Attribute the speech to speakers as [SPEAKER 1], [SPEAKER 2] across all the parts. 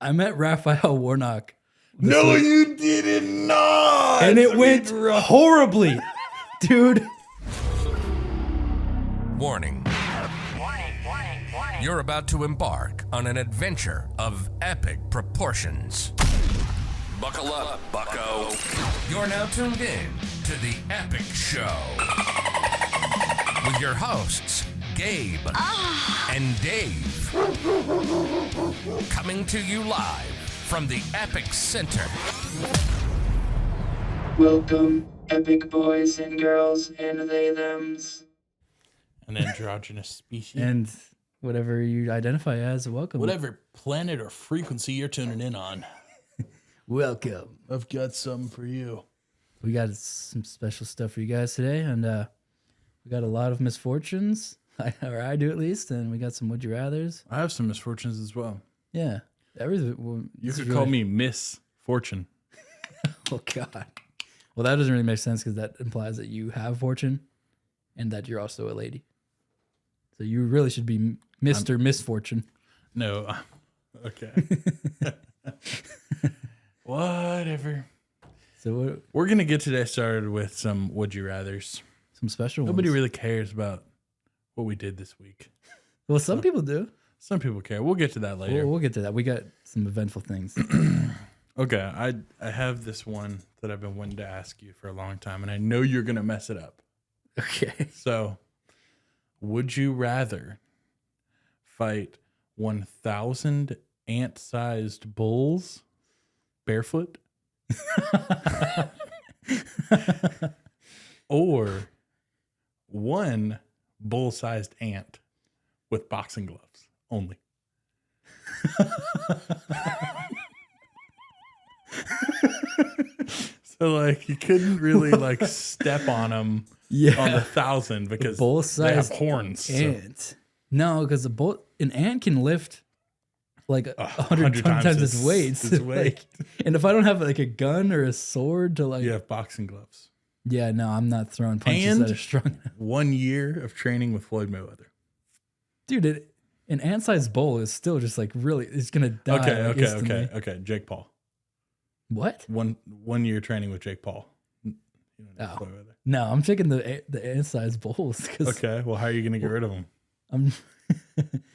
[SPEAKER 1] I met Raphael Warnock.
[SPEAKER 2] No, you did not.
[SPEAKER 1] And it went horribly, dude.
[SPEAKER 3] Warning. You're about to embark on an adventure of epic proportions. Buckle up, bucko. You're now tuned in to the Epic Show. With your hosts, Gabe and Dave. Coming to you live from the Epic Center.
[SPEAKER 4] Welcome, epic boys and girls and they thems.
[SPEAKER 2] An androgynous species.
[SPEAKER 1] And whatever you identify as, welcome.
[SPEAKER 2] Whatever planet or frequency you're tuning in on.
[SPEAKER 1] Welcome.
[SPEAKER 2] I've got something for you.
[SPEAKER 1] We got some special stuff for you guys today, and we got a lot of misfortunes, or I do at least, and we got some would you rathers.
[SPEAKER 2] I have some misfortunes as well.
[SPEAKER 1] Yeah, everything.
[SPEAKER 2] You could call me Miss Fortune.
[SPEAKER 1] Oh God. Well, that doesn't really make sense because that implies that you have fortune, and that you're also a lady. So you really should be Mr. Misfortune.
[SPEAKER 2] No. Okay. Whatever.
[SPEAKER 1] So
[SPEAKER 2] We're going to get today started with some would you rathers.
[SPEAKER 1] some special
[SPEAKER 2] Nobody
[SPEAKER 1] ones.
[SPEAKER 2] really cares about what we did this week.
[SPEAKER 1] Well, some people do.
[SPEAKER 2] Some people care. We'll get to that later.
[SPEAKER 1] We'll get to that. We got some eventful things.
[SPEAKER 2] Okay. I have this one that I've been wanting to ask you for a long time, and I know you're going to mess it up.
[SPEAKER 1] Okay.
[SPEAKER 2] So, would you rather fight 1,000 ant-sized bulls barefoot? Or one bull-sized ant with boxing gloves only? So, like, you couldn't really, like, step on them
[SPEAKER 1] Yeah.
[SPEAKER 2] on the 1,000 because they have
[SPEAKER 1] Bull-sized
[SPEAKER 2] horns. so-
[SPEAKER 1] ant. No, because an ant can lift like 100
[SPEAKER 2] 100
[SPEAKER 1] times its weight.
[SPEAKER 2] its weight.
[SPEAKER 1] And if I don't have like a gun or a sword to like,
[SPEAKER 2] You have boxing gloves.
[SPEAKER 1] yeah, no, I'm not throwing punches
[SPEAKER 2] And-
[SPEAKER 1] that are strong enough.
[SPEAKER 2] 1 year of training with Floyd Mayweather.
[SPEAKER 1] Dude, an ant-sized bull is still just like really, it's gonna die. like, instantly.
[SPEAKER 2] Okay. Jake Paul.
[SPEAKER 1] What?
[SPEAKER 2] One year training with Jake Paul. You don't know
[SPEAKER 1] Oh.
[SPEAKER 2] Floyd Mayweather.
[SPEAKER 1] No, I'm taking the ant-sized bulls because
[SPEAKER 2] Okay. Well, how are you going to get rid of them?
[SPEAKER 1] I'm.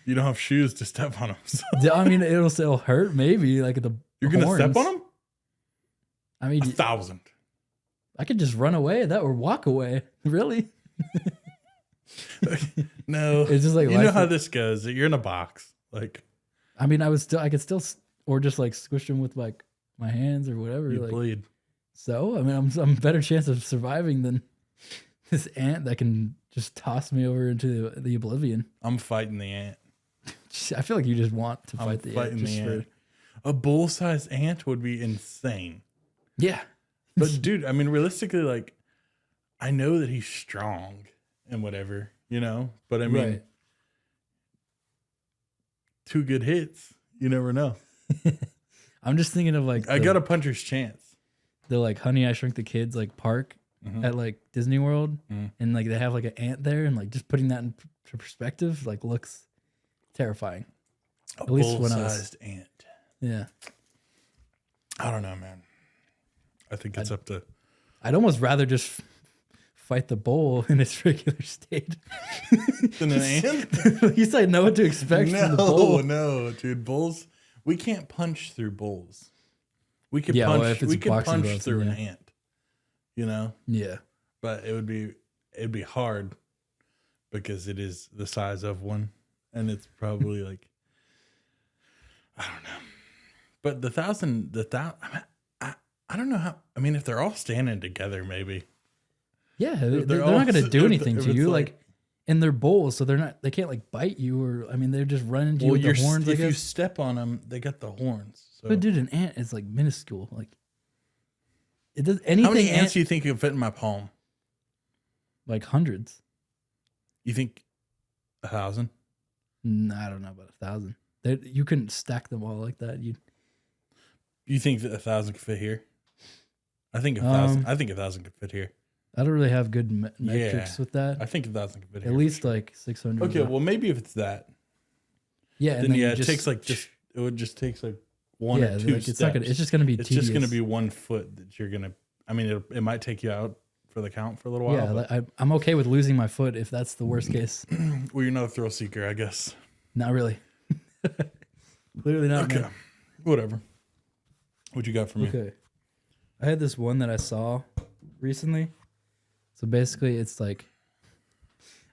[SPEAKER 2] You don't have shoes to step on them. So.
[SPEAKER 1] I mean, it'll still hurt maybe like the.
[SPEAKER 2] You're going to
[SPEAKER 1] horns.
[SPEAKER 2] step on them?
[SPEAKER 1] I mean,
[SPEAKER 2] 1,000.
[SPEAKER 1] I could just run away or walk away. Really?
[SPEAKER 2] No.
[SPEAKER 1] It's just like
[SPEAKER 2] you know
[SPEAKER 1] life-
[SPEAKER 2] how this goes. You're in a box. Like,
[SPEAKER 1] I mean, I could still, or just like squish them with like my hands or whatever.
[SPEAKER 2] you
[SPEAKER 1] Like,
[SPEAKER 2] bleed.
[SPEAKER 1] so, I mean, I'm a better chance of surviving than this ant that can just toss me over into the oblivion.
[SPEAKER 2] I'm fighting the ant.
[SPEAKER 1] I feel like you just want to
[SPEAKER 2] I'm
[SPEAKER 1] fight the ant.
[SPEAKER 2] fighting
[SPEAKER 1] Just
[SPEAKER 2] the
[SPEAKER 1] for,
[SPEAKER 2] ant. A bull-sized ant would be insane.
[SPEAKER 1] yeah.
[SPEAKER 2] But dude, I mean, realistically, like, I know that he's strong and whatever, you know. But I mean,
[SPEAKER 1] Right.
[SPEAKER 2] 2 good hits, you never know.
[SPEAKER 1] I'm just thinking of like
[SPEAKER 2] I got a puncher's chance.
[SPEAKER 1] the like Honey I Shrunk the Kids like park at like Disney World, and like they have like an ant there, and like just putting that into perspective like looks terrifying.
[SPEAKER 2] A
[SPEAKER 1] At least when I was-
[SPEAKER 2] bull-sized ant.
[SPEAKER 1] Yeah,
[SPEAKER 2] I don't know, man. I think it's up to.
[SPEAKER 1] I'd almost rather just fight the bull in its regular state.
[SPEAKER 2] Than an ant?
[SPEAKER 1] At least I know what to expect from the bull.
[SPEAKER 2] No, dude. Bulls. We can't punch through bulls. We could
[SPEAKER 1] Yeah, well,
[SPEAKER 2] punch.
[SPEAKER 1] if it's
[SPEAKER 2] We could
[SPEAKER 1] boxing
[SPEAKER 2] punch
[SPEAKER 1] gloves,
[SPEAKER 2] through an
[SPEAKER 1] yeah.
[SPEAKER 2] ant. You know.
[SPEAKER 1] Yeah,
[SPEAKER 2] But it'd be hard because it is the size of one, and it's probably like, I don't know. But I don't know how. I mean, if they're all standing together, maybe.
[SPEAKER 1] yeah.
[SPEAKER 2] They're
[SPEAKER 1] They're
[SPEAKER 2] all-
[SPEAKER 1] not going to do
[SPEAKER 2] if-
[SPEAKER 1] anything
[SPEAKER 2] if
[SPEAKER 1] to
[SPEAKER 2] it's
[SPEAKER 1] you,
[SPEAKER 2] like-
[SPEAKER 1] like, and they're bulls, so they can't like bite you, or I mean, they're just running to you with the horns. I
[SPEAKER 2] if you
[SPEAKER 1] guess.
[SPEAKER 2] step on them, they got the horns. So.
[SPEAKER 1] But dude, an ant is like minuscule. Like it does
[SPEAKER 2] How
[SPEAKER 1] anything.
[SPEAKER 2] many ants do you think could fit in my palm?
[SPEAKER 1] Like hundreds.
[SPEAKER 2] You think 1,000?
[SPEAKER 1] I don't know about 1,000. You couldn't stack them all like that.
[SPEAKER 2] You think that 1,000 could fit here? I think 1,000.
[SPEAKER 1] Um,
[SPEAKER 2] I think 1,000 could fit here.
[SPEAKER 1] I don't really have good metrics with that.
[SPEAKER 2] I think 1,000 could fit here.
[SPEAKER 1] At
[SPEAKER 2] for
[SPEAKER 1] least
[SPEAKER 2] sure.
[SPEAKER 1] like 600.
[SPEAKER 2] Okay, well maybe if it's that,
[SPEAKER 1] yeah,
[SPEAKER 2] then
[SPEAKER 1] and
[SPEAKER 2] yeah,
[SPEAKER 1] you
[SPEAKER 2] it takes like just it would just takes like one or two
[SPEAKER 1] like
[SPEAKER 2] steps.
[SPEAKER 1] it's just gonna be
[SPEAKER 2] It's
[SPEAKER 1] tedious.
[SPEAKER 2] just gonna be 1 foot that you're gonna. I mean, it might take you out for the count for a little while.
[SPEAKER 1] Yeah,
[SPEAKER 2] but,
[SPEAKER 1] I'm okay with losing my foot if that's the worst case.
[SPEAKER 2] well, you're not a thrill seeker, I guess.
[SPEAKER 1] Not really. Clearly not.
[SPEAKER 2] Okay,
[SPEAKER 1] man.
[SPEAKER 2] whatever. What you got for me?
[SPEAKER 1] Okay. I had this one that I saw recently. So basically it's like,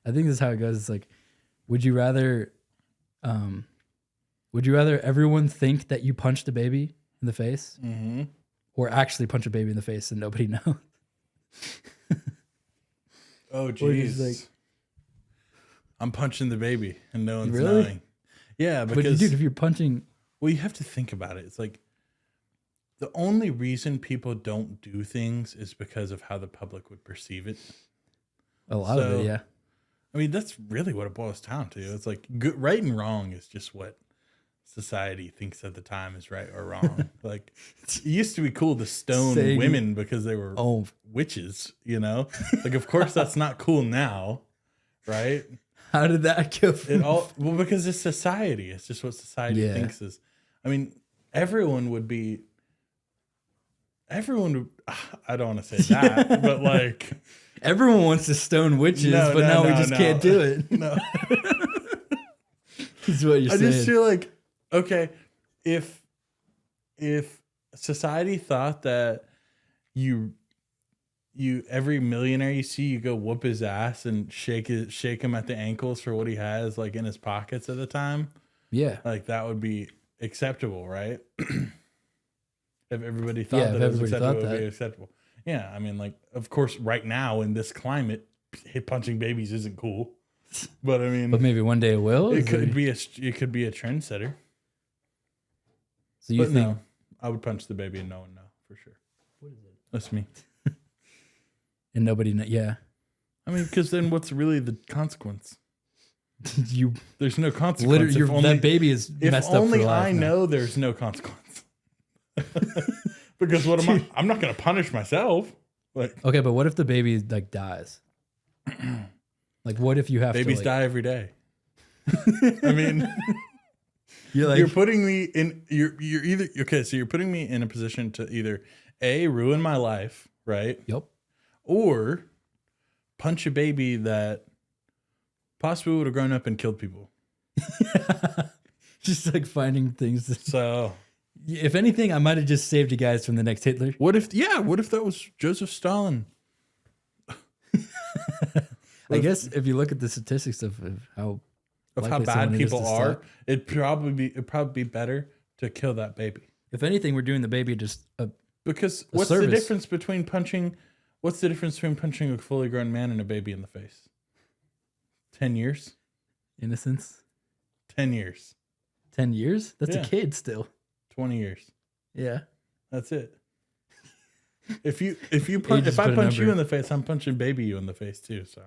[SPEAKER 1] I think this is how it goes. It's like, would you rather everyone think that you punched a baby in the face or actually punch a baby in the face and nobody knows?
[SPEAKER 2] Oh,
[SPEAKER 1] Or just
[SPEAKER 2] jeez.
[SPEAKER 1] like-
[SPEAKER 2] I'm punching the baby and no one's
[SPEAKER 1] Really?
[SPEAKER 2] knowing. Yeah,
[SPEAKER 1] But
[SPEAKER 2] because
[SPEAKER 1] dude, if you're punching,
[SPEAKER 2] well, you have to think about it. It's like the only reason people don't do things is because of how the public would perceive it.
[SPEAKER 1] a lot of
[SPEAKER 2] So-
[SPEAKER 1] it, yeah.
[SPEAKER 2] I mean, that's really what it boils down to. It's like good, right and wrong is just what society thinks at the time is right or wrong. Like it used to be cool to stone
[SPEAKER 1] Saying-
[SPEAKER 2] women because they were
[SPEAKER 1] Oh,
[SPEAKER 2] witches, you know? Like of course that's not cool now, right?
[SPEAKER 1] how did that go?
[SPEAKER 2] It all well because it's society. It's just what society
[SPEAKER 1] Yeah.
[SPEAKER 2] thinks is. I mean, everyone would. I don't want to say that, but like
[SPEAKER 1] Everyone wants to stone witches,
[SPEAKER 2] No,
[SPEAKER 1] but
[SPEAKER 2] no,
[SPEAKER 1] now we
[SPEAKER 2] no,
[SPEAKER 1] just
[SPEAKER 2] no.
[SPEAKER 1] can't do it.
[SPEAKER 2] no.
[SPEAKER 1] Is what you're
[SPEAKER 2] I
[SPEAKER 1] saying.
[SPEAKER 2] just feel like okay, if society thought that you every millionaire you see, you go whoop his ass and shake him at the ankles for what he has like in his pockets at the time,
[SPEAKER 1] Yeah.
[SPEAKER 2] like that would be acceptable, right? If everybody
[SPEAKER 1] Yeah,
[SPEAKER 2] thought
[SPEAKER 1] if
[SPEAKER 2] that it was
[SPEAKER 1] everybody
[SPEAKER 2] acceptable,
[SPEAKER 1] thought
[SPEAKER 2] it would be
[SPEAKER 1] that.
[SPEAKER 2] acceptable. Yeah, I mean, like, of course, right now in this climate, punching babies isn't cool. But I mean,
[SPEAKER 1] But maybe one day it will.
[SPEAKER 2] it could be a trendsetter.
[SPEAKER 1] So you
[SPEAKER 2] But
[SPEAKER 1] think
[SPEAKER 2] no, I would punch the baby and no one know for sure. What is it? That's me.
[SPEAKER 1] and nobody yeah.
[SPEAKER 2] I mean, because then what's really the consequence?
[SPEAKER 1] You
[SPEAKER 2] There's no consequence.
[SPEAKER 1] literally
[SPEAKER 2] if only,
[SPEAKER 1] that baby is
[SPEAKER 2] if
[SPEAKER 1] messed up for
[SPEAKER 2] only
[SPEAKER 1] life
[SPEAKER 2] I
[SPEAKER 1] now.
[SPEAKER 2] know there's no consequence. Because what am I? I'm not going to punish myself. Like
[SPEAKER 1] Okay, but what if the baby like dies? Like what if you have
[SPEAKER 2] babies
[SPEAKER 1] to
[SPEAKER 2] die every day. I mean,
[SPEAKER 1] You're like
[SPEAKER 2] you're putting me in. You're either okay. So you're putting me in a position to either A, ruin my life, right?
[SPEAKER 1] Yep.
[SPEAKER 2] Or punch a baby that possibly would have grown up and killed people.
[SPEAKER 1] Just like finding things.
[SPEAKER 2] So
[SPEAKER 1] If anything, I might have just saved you guys from the next Hitler.
[SPEAKER 2] what if that was Joseph Stalin?
[SPEAKER 1] I guess if you look at the statistics of how
[SPEAKER 2] Of how
[SPEAKER 1] likely
[SPEAKER 2] bad
[SPEAKER 1] someone is
[SPEAKER 2] people
[SPEAKER 1] to
[SPEAKER 2] are,
[SPEAKER 1] suck.
[SPEAKER 2] it'd probably be better to kill that baby.
[SPEAKER 1] If anything, we're doing the baby just
[SPEAKER 2] Because what's the
[SPEAKER 1] service.
[SPEAKER 2] difference between punching? What's the difference between punching a fully grown man and a baby in the face? 10 years.
[SPEAKER 1] innocence.
[SPEAKER 2] 10 years.
[SPEAKER 1] 10 years? That's
[SPEAKER 2] Yeah.
[SPEAKER 1] a kid still.
[SPEAKER 2] 20 years.
[SPEAKER 1] Yeah.
[SPEAKER 2] That's it. If I
[SPEAKER 1] just
[SPEAKER 2] punch
[SPEAKER 1] put a
[SPEAKER 2] you
[SPEAKER 1] number.
[SPEAKER 2] in the face, I'm punching baby you in the face too. So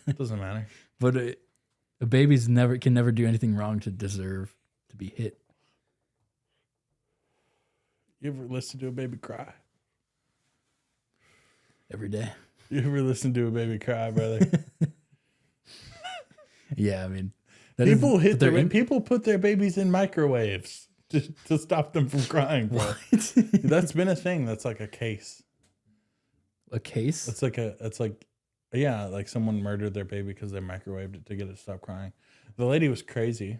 [SPEAKER 2] it doesn't matter.
[SPEAKER 1] But a baby's can never do anything wrong to deserve to be hit.
[SPEAKER 2] You ever listen to a baby cry?
[SPEAKER 1] Every day.
[SPEAKER 2] You ever listen to a baby cry, brother?
[SPEAKER 1] Yeah, I mean, that is-
[SPEAKER 2] People
[SPEAKER 1] but they're in-
[SPEAKER 2] people put their babies in microwaves to stop them from crying, bro.
[SPEAKER 1] What?
[SPEAKER 2] That's been a thing. That's like a case.
[SPEAKER 1] A case?
[SPEAKER 2] It's like yeah, like someone murdered their baby because they microwaved it to get it to stop crying. The lady was crazy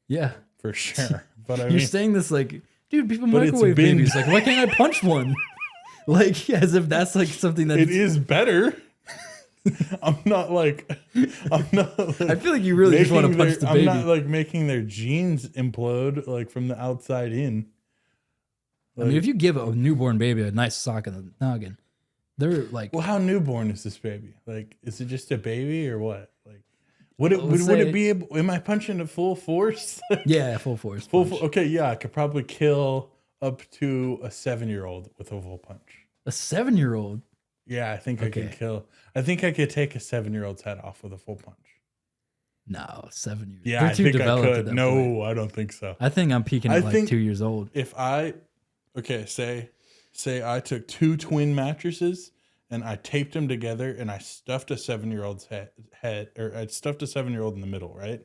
[SPEAKER 1] Yeah.
[SPEAKER 2] for sure. But I
[SPEAKER 1] You're
[SPEAKER 2] mean,
[SPEAKER 1] saying this like, dude, people
[SPEAKER 2] But it's
[SPEAKER 1] microwave
[SPEAKER 2] been-
[SPEAKER 1] babies. Like, why can't I punch one? Like, as if that's like something that
[SPEAKER 2] it is better. I'm not.
[SPEAKER 1] I feel like you really just want to punch the
[SPEAKER 2] I'm
[SPEAKER 1] baby.
[SPEAKER 2] not like making their genes implode like from the outside in.
[SPEAKER 1] I mean, if you give a newborn baby a nice sock in the noggin, they're like,
[SPEAKER 2] Well, how newborn is this baby? Like, is it just a baby or what? Like, would it
[SPEAKER 1] Let's
[SPEAKER 2] would
[SPEAKER 1] say-
[SPEAKER 2] it be able? Am I punching at full force?
[SPEAKER 1] yeah, full force.
[SPEAKER 2] Full.
[SPEAKER 1] punch.
[SPEAKER 2] Okay, yeah, I could probably kill up to a 7-year-old with a full punch.
[SPEAKER 1] A 7-year-old.
[SPEAKER 2] Yeah, I think I
[SPEAKER 1] Okay.
[SPEAKER 2] could kill. I think I could take a 7-year-old's head off with a full punch.
[SPEAKER 1] No, 7 years.
[SPEAKER 2] Yeah,
[SPEAKER 1] They're
[SPEAKER 2] I
[SPEAKER 1] too
[SPEAKER 2] think I
[SPEAKER 1] developed at
[SPEAKER 2] could.
[SPEAKER 1] that
[SPEAKER 2] No,
[SPEAKER 1] point.
[SPEAKER 2] I don't think so.
[SPEAKER 1] I think I'm peaking
[SPEAKER 2] I
[SPEAKER 1] at like
[SPEAKER 2] think-
[SPEAKER 1] 2 years old.
[SPEAKER 2] If I, okay, say I took 2 twin mattresses and I taped them together and I stuffed a 7-year-old's head, or I stuffed a 7-year-old in the middle, right?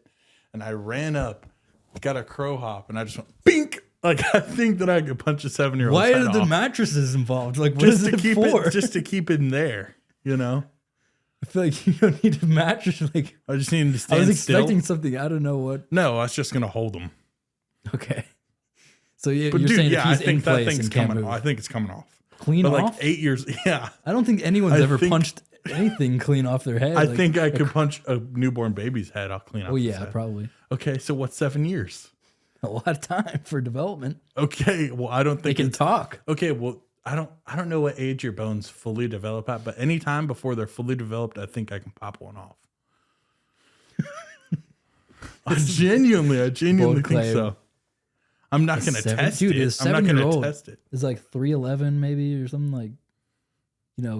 [SPEAKER 2] And I ran up got a crow hop, and I just went bink. Like I think that I could punch a 7-year-old.
[SPEAKER 1] Why
[SPEAKER 2] head
[SPEAKER 1] are the
[SPEAKER 2] off
[SPEAKER 1] mattresses involved? Like, what
[SPEAKER 2] just
[SPEAKER 1] is
[SPEAKER 2] to
[SPEAKER 1] it
[SPEAKER 2] keep
[SPEAKER 1] for?
[SPEAKER 2] it just to keep it in there? You know,
[SPEAKER 1] I feel like you don't need a mattress. Like,
[SPEAKER 2] I just needed to
[SPEAKER 1] I
[SPEAKER 2] stand
[SPEAKER 1] was expecting
[SPEAKER 2] still.
[SPEAKER 1] something. I don't know what.
[SPEAKER 2] No, I was just gonna hold him.
[SPEAKER 1] Okay. So you're
[SPEAKER 2] But dude,
[SPEAKER 1] saying
[SPEAKER 2] yeah,
[SPEAKER 1] if
[SPEAKER 2] I
[SPEAKER 1] he's in
[SPEAKER 2] think that
[SPEAKER 1] place
[SPEAKER 2] thing's
[SPEAKER 1] and can't
[SPEAKER 2] coming.
[SPEAKER 1] move,
[SPEAKER 2] I think it's coming off.
[SPEAKER 1] clean
[SPEAKER 2] But
[SPEAKER 1] off?
[SPEAKER 2] like 8 years, yeah.
[SPEAKER 1] I don't think anyone's
[SPEAKER 2] I
[SPEAKER 1] ever
[SPEAKER 2] think-
[SPEAKER 1] punched anything clean off their head.
[SPEAKER 2] I
[SPEAKER 1] Like,
[SPEAKER 2] think I could punch a newborn baby's head. I'll clean up.
[SPEAKER 1] Oh
[SPEAKER 2] his
[SPEAKER 1] yeah,
[SPEAKER 2] head.
[SPEAKER 1] probably.
[SPEAKER 2] Okay, so what's 7 years?
[SPEAKER 1] A lot of time for development.
[SPEAKER 2] Okay, well I don't
[SPEAKER 1] They
[SPEAKER 2] think
[SPEAKER 1] can
[SPEAKER 2] it's
[SPEAKER 1] talk.
[SPEAKER 2] okay. Well, I don't know what age your bones fully develop at, but anytime before they're fully developed, I think I can pop one off. I genuinely think
[SPEAKER 1] claim.
[SPEAKER 2] so. I'm not going to test
[SPEAKER 1] Dude,
[SPEAKER 2] it.
[SPEAKER 1] his
[SPEAKER 2] I'm not going to
[SPEAKER 1] 7-year-old
[SPEAKER 2] test it.
[SPEAKER 1] is like 3'11" maybe or something, like,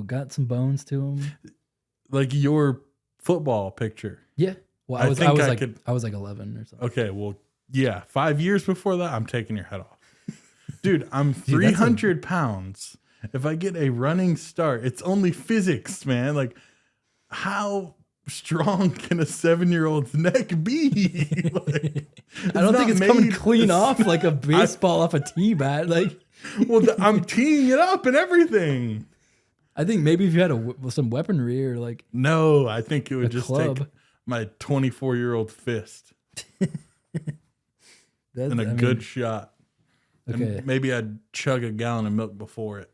[SPEAKER 1] got some bones to him.
[SPEAKER 2] Like your football picture.
[SPEAKER 1] Yeah. Well,
[SPEAKER 2] I
[SPEAKER 1] I was
[SPEAKER 2] think I
[SPEAKER 1] like
[SPEAKER 2] could-
[SPEAKER 1] I was like 11 or something.
[SPEAKER 2] Okay, well, yeah, 5 years before that, I'm taking your head off. Dude, I'm
[SPEAKER 1] that's
[SPEAKER 2] 300 pounds. If I get a running start, it's only physics, man. Like, how strong can a 7-year-old's neck be? Like,
[SPEAKER 1] I don't think it's coming
[SPEAKER 2] made-
[SPEAKER 1] clean
[SPEAKER 2] it's-
[SPEAKER 1] off like a baseball off a tee bat. Like,
[SPEAKER 2] Well, I'm teeing it up and everything.
[SPEAKER 1] I think maybe if you had some weaponry or like,
[SPEAKER 2] No, I think it would
[SPEAKER 1] A
[SPEAKER 2] just
[SPEAKER 1] club.
[SPEAKER 2] take my 24-year-old fist
[SPEAKER 1] that,
[SPEAKER 2] and a
[SPEAKER 1] I mean,
[SPEAKER 2] good shot.
[SPEAKER 1] Okay,
[SPEAKER 2] And maybe I'd chug a gallon of milk before it.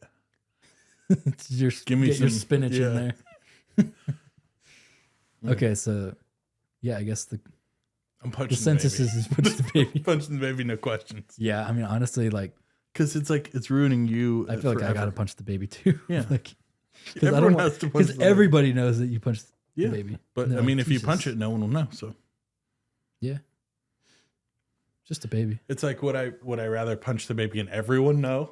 [SPEAKER 1] give
[SPEAKER 2] me
[SPEAKER 1] get your
[SPEAKER 2] some-
[SPEAKER 1] spinach
[SPEAKER 2] yeah.
[SPEAKER 1] in there. Okay, so yeah, I guess the
[SPEAKER 2] I'm punching
[SPEAKER 1] census
[SPEAKER 2] the baby.
[SPEAKER 1] is punch the baby.
[SPEAKER 2] Punching the baby, no questions.
[SPEAKER 1] Yeah, I mean, honestly, like,
[SPEAKER 2] Because it's like it's ruining you.
[SPEAKER 1] I feel like I gotta punch the baby too.
[SPEAKER 2] Yeah.
[SPEAKER 1] Like, because
[SPEAKER 2] Everyone has to punch
[SPEAKER 1] because
[SPEAKER 2] the baby.
[SPEAKER 1] everybody knows that you punched
[SPEAKER 2] Yeah,
[SPEAKER 1] the baby.
[SPEAKER 2] But
[SPEAKER 1] No,
[SPEAKER 2] I mean, if you
[SPEAKER 1] Jesus.
[SPEAKER 2] punch it, no one will know. So
[SPEAKER 1] Yeah, just a baby.
[SPEAKER 2] it's like, would I rather punch the baby and everyone know?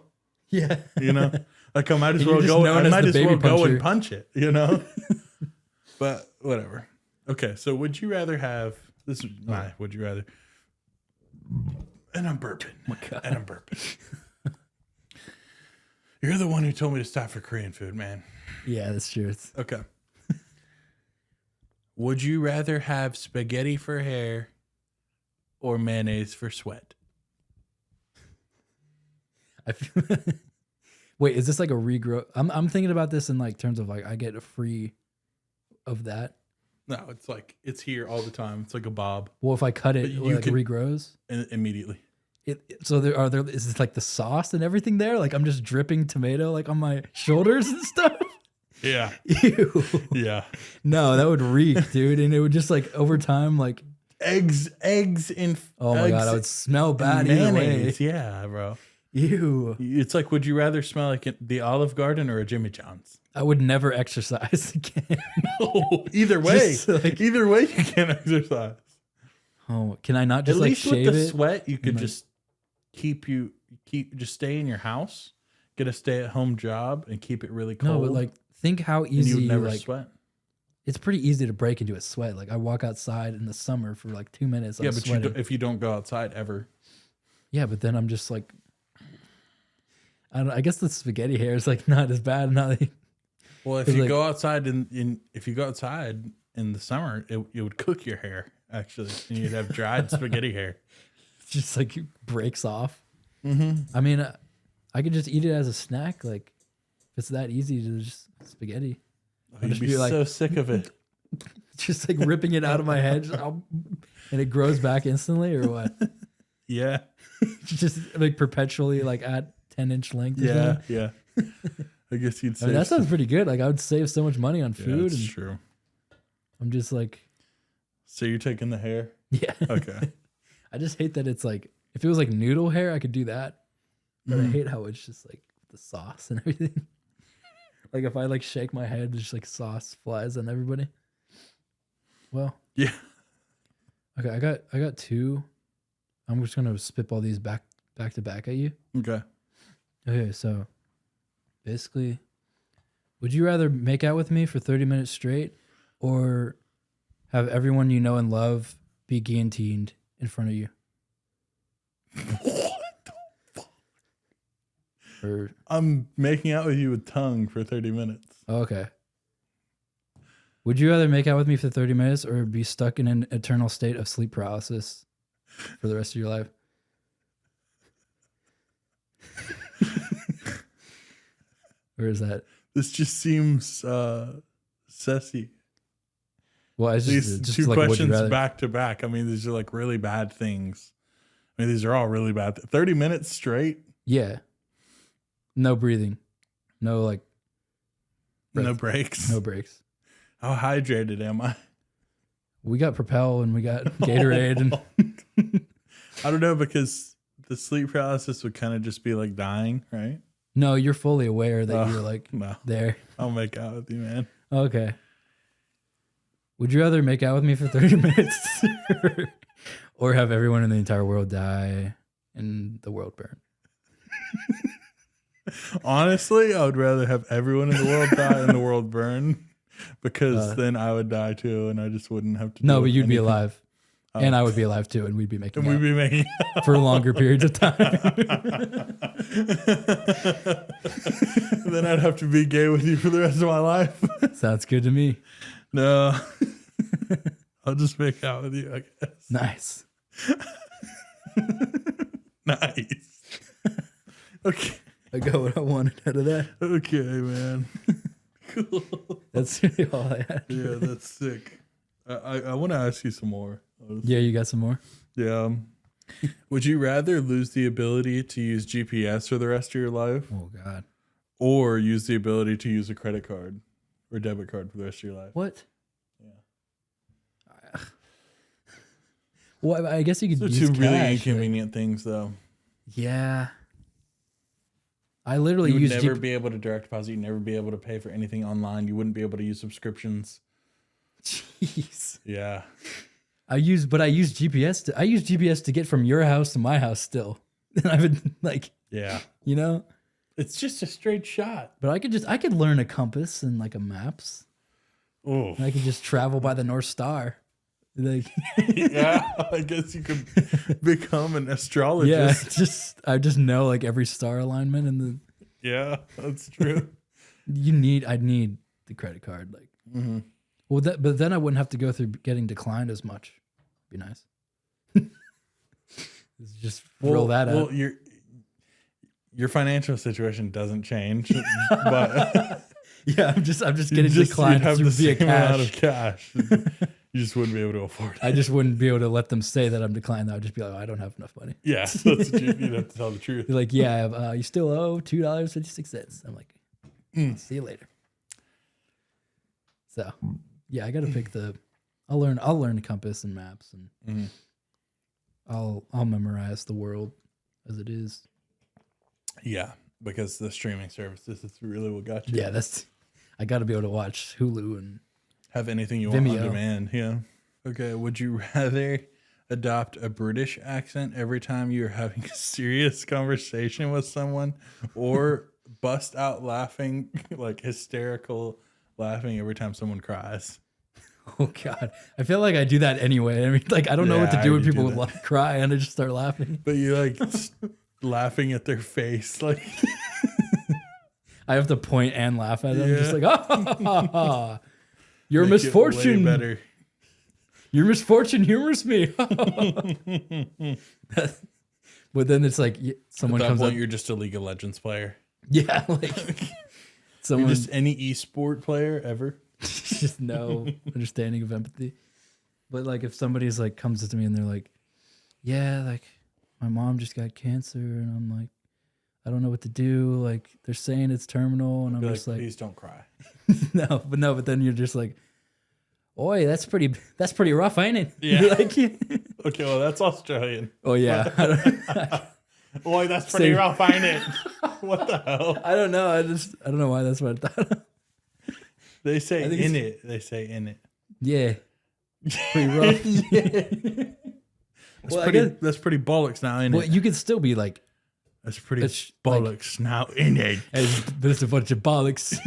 [SPEAKER 1] Yeah,
[SPEAKER 2] You know, like I might as
[SPEAKER 1] You're
[SPEAKER 2] well
[SPEAKER 1] just
[SPEAKER 2] go.
[SPEAKER 1] known
[SPEAKER 2] I
[SPEAKER 1] as
[SPEAKER 2] might
[SPEAKER 1] the
[SPEAKER 2] as well
[SPEAKER 1] baby
[SPEAKER 2] go
[SPEAKER 1] puncher.
[SPEAKER 2] and punch it. You know. But whatever. Okay, so would you rather have this? Is my would you rather? And I'm burping.
[SPEAKER 1] my God.
[SPEAKER 2] And I'm burping. You're the one who told me to stop for Korean food, man.
[SPEAKER 1] Yeah, that's true. It's,
[SPEAKER 2] Okay. Would you rather have spaghetti for hair or mayonnaise for sweat?
[SPEAKER 1] I feel, wait, is this like a regrow? I'm thinking about this in like terms of like I get a free of that.
[SPEAKER 2] No, it's like it's here all the time. It's like a bob
[SPEAKER 1] Well, if I cut
[SPEAKER 2] But
[SPEAKER 1] it,
[SPEAKER 2] you
[SPEAKER 1] like it
[SPEAKER 2] can-
[SPEAKER 1] regrows.
[SPEAKER 2] immediately.
[SPEAKER 1] So there is it like the sauce and everything there? Like I'm just dripping tomato like on my shoulders and stuff.
[SPEAKER 2] Yeah.
[SPEAKER 1] Ew.
[SPEAKER 2] Yeah.
[SPEAKER 1] No, that would reek, dude, and it would just like over time, like,
[SPEAKER 2] Eggs in
[SPEAKER 1] oh my God, I would smell
[SPEAKER 2] and
[SPEAKER 1] bad either way.
[SPEAKER 2] mayonnaise. Yeah, bro.
[SPEAKER 1] Ew.
[SPEAKER 2] It's like, would you rather smell like the Olive Garden or a Jimmy John's?
[SPEAKER 1] I would never exercise again.
[SPEAKER 2] Either way,
[SPEAKER 1] Just like-
[SPEAKER 2] either way, you can't exercise.
[SPEAKER 1] Oh, can I not
[SPEAKER 2] At
[SPEAKER 1] just like
[SPEAKER 2] least with
[SPEAKER 1] shave
[SPEAKER 2] the
[SPEAKER 1] it?
[SPEAKER 2] sweat, you could
[SPEAKER 1] like-
[SPEAKER 2] just just stay in your house, get a stay-at-home job, and keep it really cold.
[SPEAKER 1] No, but like think how
[SPEAKER 2] and you
[SPEAKER 1] easy
[SPEAKER 2] would never
[SPEAKER 1] like
[SPEAKER 2] sweat.
[SPEAKER 1] it's pretty easy to break into a sweat. Like I walk outside in the summer for like 2 minutes. I'm
[SPEAKER 2] Yeah, but
[SPEAKER 1] sweating.
[SPEAKER 2] if you don't go outside ever,
[SPEAKER 1] Yeah, but then I'm just like, I guess the spaghetti hair is like not as bad. Not like,
[SPEAKER 2] well, if
[SPEAKER 1] It's
[SPEAKER 2] you
[SPEAKER 1] like-
[SPEAKER 2] go outside if you go outside in the summer, it would cook your hair actually, and you'd have dried spaghetti hair.
[SPEAKER 1] it's just like it breaks off.
[SPEAKER 2] Mm-hmm.
[SPEAKER 1] I mean, I could just eat it as a snack. Like if it's that easy to just spaghetti,
[SPEAKER 2] You'd
[SPEAKER 1] just
[SPEAKER 2] be
[SPEAKER 1] be like-
[SPEAKER 2] so sick of it.
[SPEAKER 1] just like ripping it out of my head, and it grows back instantly, or what?
[SPEAKER 2] Yeah,
[SPEAKER 1] Just like perpetually like at 10-inch length. Or
[SPEAKER 2] yeah,
[SPEAKER 1] something.
[SPEAKER 2] yeah. I guess you'd
[SPEAKER 1] I
[SPEAKER 2] say
[SPEAKER 1] mean, that sounds pretty good. Like I would save so much money on food.
[SPEAKER 2] That's
[SPEAKER 1] And
[SPEAKER 2] true.
[SPEAKER 1] I'm just like,
[SPEAKER 2] So you're taking the hair?
[SPEAKER 1] yeah.
[SPEAKER 2] Okay.
[SPEAKER 1] I just hate that it's like, if it was like noodle hair, I could do that. But I
[SPEAKER 2] Mm.
[SPEAKER 1] hate how it's just like the sauce and everything. Like if I like shake my head, just like sauce flies on everybody. Well,
[SPEAKER 2] Yeah.
[SPEAKER 1] okay, I got two. I'm just gonna spitball these back to back at you.
[SPEAKER 2] Okay.
[SPEAKER 1] Okay, so basically, would you rather make out with me for 30 minutes straight or have everyone you know and love be guillotined in front of you? Or
[SPEAKER 2] I'm making out with you with tongue for 30 minutes.
[SPEAKER 1] okay. Would you rather make out with me for 30 minutes or be stuck in an eternal state of sleep paralysis for the rest of your life? Or is that?
[SPEAKER 2] This just seems sassy.
[SPEAKER 1] Well, it's
[SPEAKER 2] These
[SPEAKER 1] just
[SPEAKER 2] two
[SPEAKER 1] like, would you
[SPEAKER 2] questions
[SPEAKER 1] rather?
[SPEAKER 2] back to back. I mean, these are like really bad things. I mean, these are all really bad. 30 minutes straight.
[SPEAKER 1] Yeah. No breathing. No like.
[SPEAKER 2] No
[SPEAKER 1] breath.
[SPEAKER 2] breaks.
[SPEAKER 1] No breaks.
[SPEAKER 2] How hydrated am I?
[SPEAKER 1] We got Propel and we got Gatorade and
[SPEAKER 2] I don't know, because the sleep paralysis would kind of just be like dying, right?
[SPEAKER 1] no, you're fully aware that you're like
[SPEAKER 2] No,
[SPEAKER 1] there.
[SPEAKER 2] I'll make out with you, man.
[SPEAKER 1] Okay. Would you rather make out with me for 30 minutes or have everyone in the entire world die and the world burn?
[SPEAKER 2] Honestly, I would rather have everyone in the world die and the world burn, because then I would die too, and I just wouldn't have to.
[SPEAKER 1] No,
[SPEAKER 2] do
[SPEAKER 1] but you'd be
[SPEAKER 2] anything.
[SPEAKER 1] alive. And I would be alive too, and we'd be making
[SPEAKER 2] And we'd
[SPEAKER 1] out
[SPEAKER 2] be making
[SPEAKER 1] for longer periods of time.
[SPEAKER 2] Then I'd have to be gay with you for the rest of my life.
[SPEAKER 1] Sounds good to me.
[SPEAKER 2] No, I'll just make out with you, I guess.
[SPEAKER 1] Nice.
[SPEAKER 2] Nice. Okay.
[SPEAKER 1] I got what I wanted out of that.
[SPEAKER 2] Okay, man. Cool.
[SPEAKER 1] That's really all I had.
[SPEAKER 2] Yeah, that's sick. I want to ask you some more. Honestly.
[SPEAKER 1] Yeah, you got some more?
[SPEAKER 2] Yeah. Would you rather lose the ability to use GPS for the rest of your life,
[SPEAKER 1] Oh, God.
[SPEAKER 2] or use the ability to use a credit card or debit card for the rest of your life?
[SPEAKER 1] What?
[SPEAKER 2] Yeah.
[SPEAKER 1] Well, I guess you could
[SPEAKER 2] Those
[SPEAKER 1] use
[SPEAKER 2] are two really
[SPEAKER 1] cash,
[SPEAKER 2] inconvenient things, though.
[SPEAKER 1] yeah. I literally
[SPEAKER 2] You would
[SPEAKER 1] use
[SPEAKER 2] never be able to direct deposit. You'd never be able to pay for anything online. You wouldn't be able to use subscriptions.
[SPEAKER 1] Jeez.
[SPEAKER 2] Yeah.
[SPEAKER 1] I use GPS to get from your house to my house still. And I've been like,
[SPEAKER 2] Yeah.
[SPEAKER 1] you know,
[SPEAKER 2] It's just a straight shot.
[SPEAKER 1] but I could learn a compass and like a maps.
[SPEAKER 2] Oh.
[SPEAKER 1] And I could just travel by the North Star. Like,
[SPEAKER 2] Yeah. I guess you could become an
[SPEAKER 1] yeah,
[SPEAKER 2] astrologist.
[SPEAKER 1] I just know like every star alignment and the
[SPEAKER 2] Yeah, that's true.
[SPEAKER 1] I'd need the credit card. Like, well, but then I wouldn't have to go through getting declined as much. Be nice. Just roll that out.
[SPEAKER 2] Well, your financial situation doesn't change, but
[SPEAKER 1] Yeah, I'm just getting declined
[SPEAKER 2] you'd have
[SPEAKER 1] via
[SPEAKER 2] the same amount of
[SPEAKER 1] cash.
[SPEAKER 2] cash. You just wouldn't be able to afford it.
[SPEAKER 1] I just wouldn't be able to let them say that I'm declined. I would just be like, oh, I don't have enough money.
[SPEAKER 2] Yeah, that's what you'd have to tell the truth.
[SPEAKER 1] They're like, yeah, I have, you still owe $2.56. I'm like, see you later. So, yeah, I got to pick I'll learn compass and maps, and I'll memorize the world as it is.
[SPEAKER 2] Yeah, because the streaming services is really what got you.
[SPEAKER 1] Yeah, I got to be able to watch Hulu and
[SPEAKER 2] Have anything you want on
[SPEAKER 1] Vimeo.
[SPEAKER 2] demand. Yeah. Okay. Would you rather adopt a British accent every time you're having a serious conversation with someone, or bust out laughing, like hysterical laughing every time someone cries?
[SPEAKER 1] oh god, I feel like I do that anyway. I mean, like I don't know what to
[SPEAKER 2] Yeah,
[SPEAKER 1] do when
[SPEAKER 2] you
[SPEAKER 1] people
[SPEAKER 2] do that.
[SPEAKER 1] cry and I just start laughing.
[SPEAKER 2] But you like laughing at their face, like
[SPEAKER 1] I have to point and laugh at them,
[SPEAKER 2] Yeah.
[SPEAKER 1] just like ah, your
[SPEAKER 2] make it way
[SPEAKER 1] misfortune.
[SPEAKER 2] better.
[SPEAKER 1] Your misfortune humors me. But then it's like someone
[SPEAKER 2] At that
[SPEAKER 1] comes
[SPEAKER 2] point,
[SPEAKER 1] up.
[SPEAKER 2] you're just a League of Legends player.
[SPEAKER 1] Yeah, like
[SPEAKER 2] You're
[SPEAKER 1] someone
[SPEAKER 2] just any esport player ever.
[SPEAKER 1] just no understanding of empathy. But like if somebody's like comes up to me and they're like, yeah, like my mom just got cancer and I'm like, I don't know what to do. Like they're saying it's terminal and I'm
[SPEAKER 2] Be
[SPEAKER 1] just like,
[SPEAKER 2] please don't cry.
[SPEAKER 1] but then you're just like, oi, that's pretty rough, ain't it?
[SPEAKER 2] Yeah.
[SPEAKER 1] You're like,
[SPEAKER 2] Okay, well that's Australian.
[SPEAKER 1] oh yeah.
[SPEAKER 2] Boy, that's pretty
[SPEAKER 1] Same.
[SPEAKER 2] rough, ain't it? What the hell?
[SPEAKER 1] I don't know. I don't know why that's what I thought.
[SPEAKER 2] They say
[SPEAKER 1] I think
[SPEAKER 2] in
[SPEAKER 1] it's-
[SPEAKER 2] it. They say in it.
[SPEAKER 1] Yeah. Pretty rough.
[SPEAKER 2] That's,
[SPEAKER 1] Well, I
[SPEAKER 2] pretty,
[SPEAKER 1] guess-
[SPEAKER 2] that's pretty bollocks now, ain't
[SPEAKER 1] Well,
[SPEAKER 2] it?
[SPEAKER 1] you could still be like,
[SPEAKER 2] That's pretty
[SPEAKER 1] it's like-
[SPEAKER 2] bollocks now, in it.
[SPEAKER 1] hey, there's a bunch of bollocks.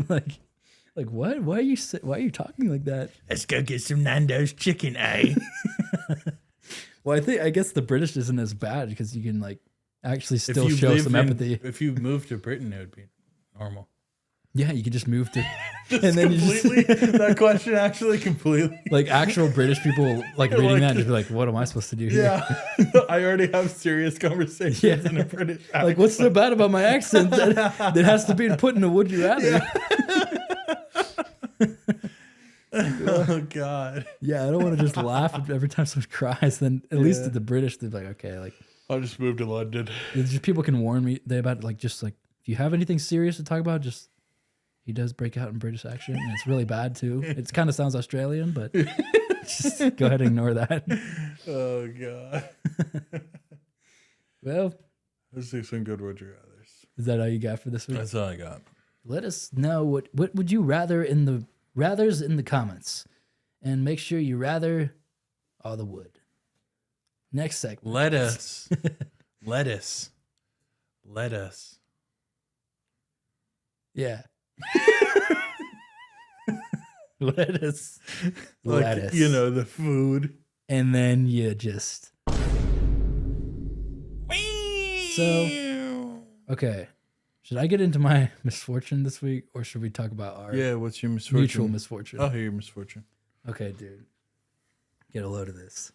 [SPEAKER 1] like what? Why are you talking like that?
[SPEAKER 2] Let's go get some Nando's chicken, eh?
[SPEAKER 1] Well, I guess the British isn't as bad because you can like actually still show some empathy.
[SPEAKER 2] If you moved to Britain, it would be normal.
[SPEAKER 1] Yeah, you could just move to And then you
[SPEAKER 2] completely,
[SPEAKER 1] just
[SPEAKER 2] that question actually completely.
[SPEAKER 1] like actual British people like reading
[SPEAKER 2] Like-
[SPEAKER 1] that and just be like, what am I supposed to do here?
[SPEAKER 2] Yeah, I already have serious conversations
[SPEAKER 1] Yeah.
[SPEAKER 2] in a British
[SPEAKER 1] Like, what's so bad about my accent that has to be put in a would you rather?
[SPEAKER 2] Oh God.
[SPEAKER 1] Yeah, I don't want to just laugh every time someone cries. Then at least
[SPEAKER 2] Yeah.
[SPEAKER 1] at the British, they're like, okay, like
[SPEAKER 2] I'll just move to London.
[SPEAKER 1] it's just people can warn me about like just like if you have anything serious to talk about, just he does break out in British accent and it's really bad too. It kind of sounds Australian, but just go ahead and ignore that.
[SPEAKER 2] Oh God.
[SPEAKER 1] Well,
[SPEAKER 2] Let's do some good would you rathers.
[SPEAKER 1] is that all you got for this week?
[SPEAKER 2] That's all I got.
[SPEAKER 1] Let us know what would you rather in the rathers in the comments, and make sure you rather all the wood. Next segment.
[SPEAKER 2] Lettuce.
[SPEAKER 1] Yeah. Lettuce.
[SPEAKER 2] Like,
[SPEAKER 1] Lettuce.
[SPEAKER 2] you know, the food.
[SPEAKER 1] And then you just. So, okay. Should I get into my misfortune this week, or should we talk about our
[SPEAKER 2] Yeah, what's your misfortune?
[SPEAKER 1] mutual misfortune?
[SPEAKER 2] I'll hear your misfortune.
[SPEAKER 1] Okay, dude. Get a load of this.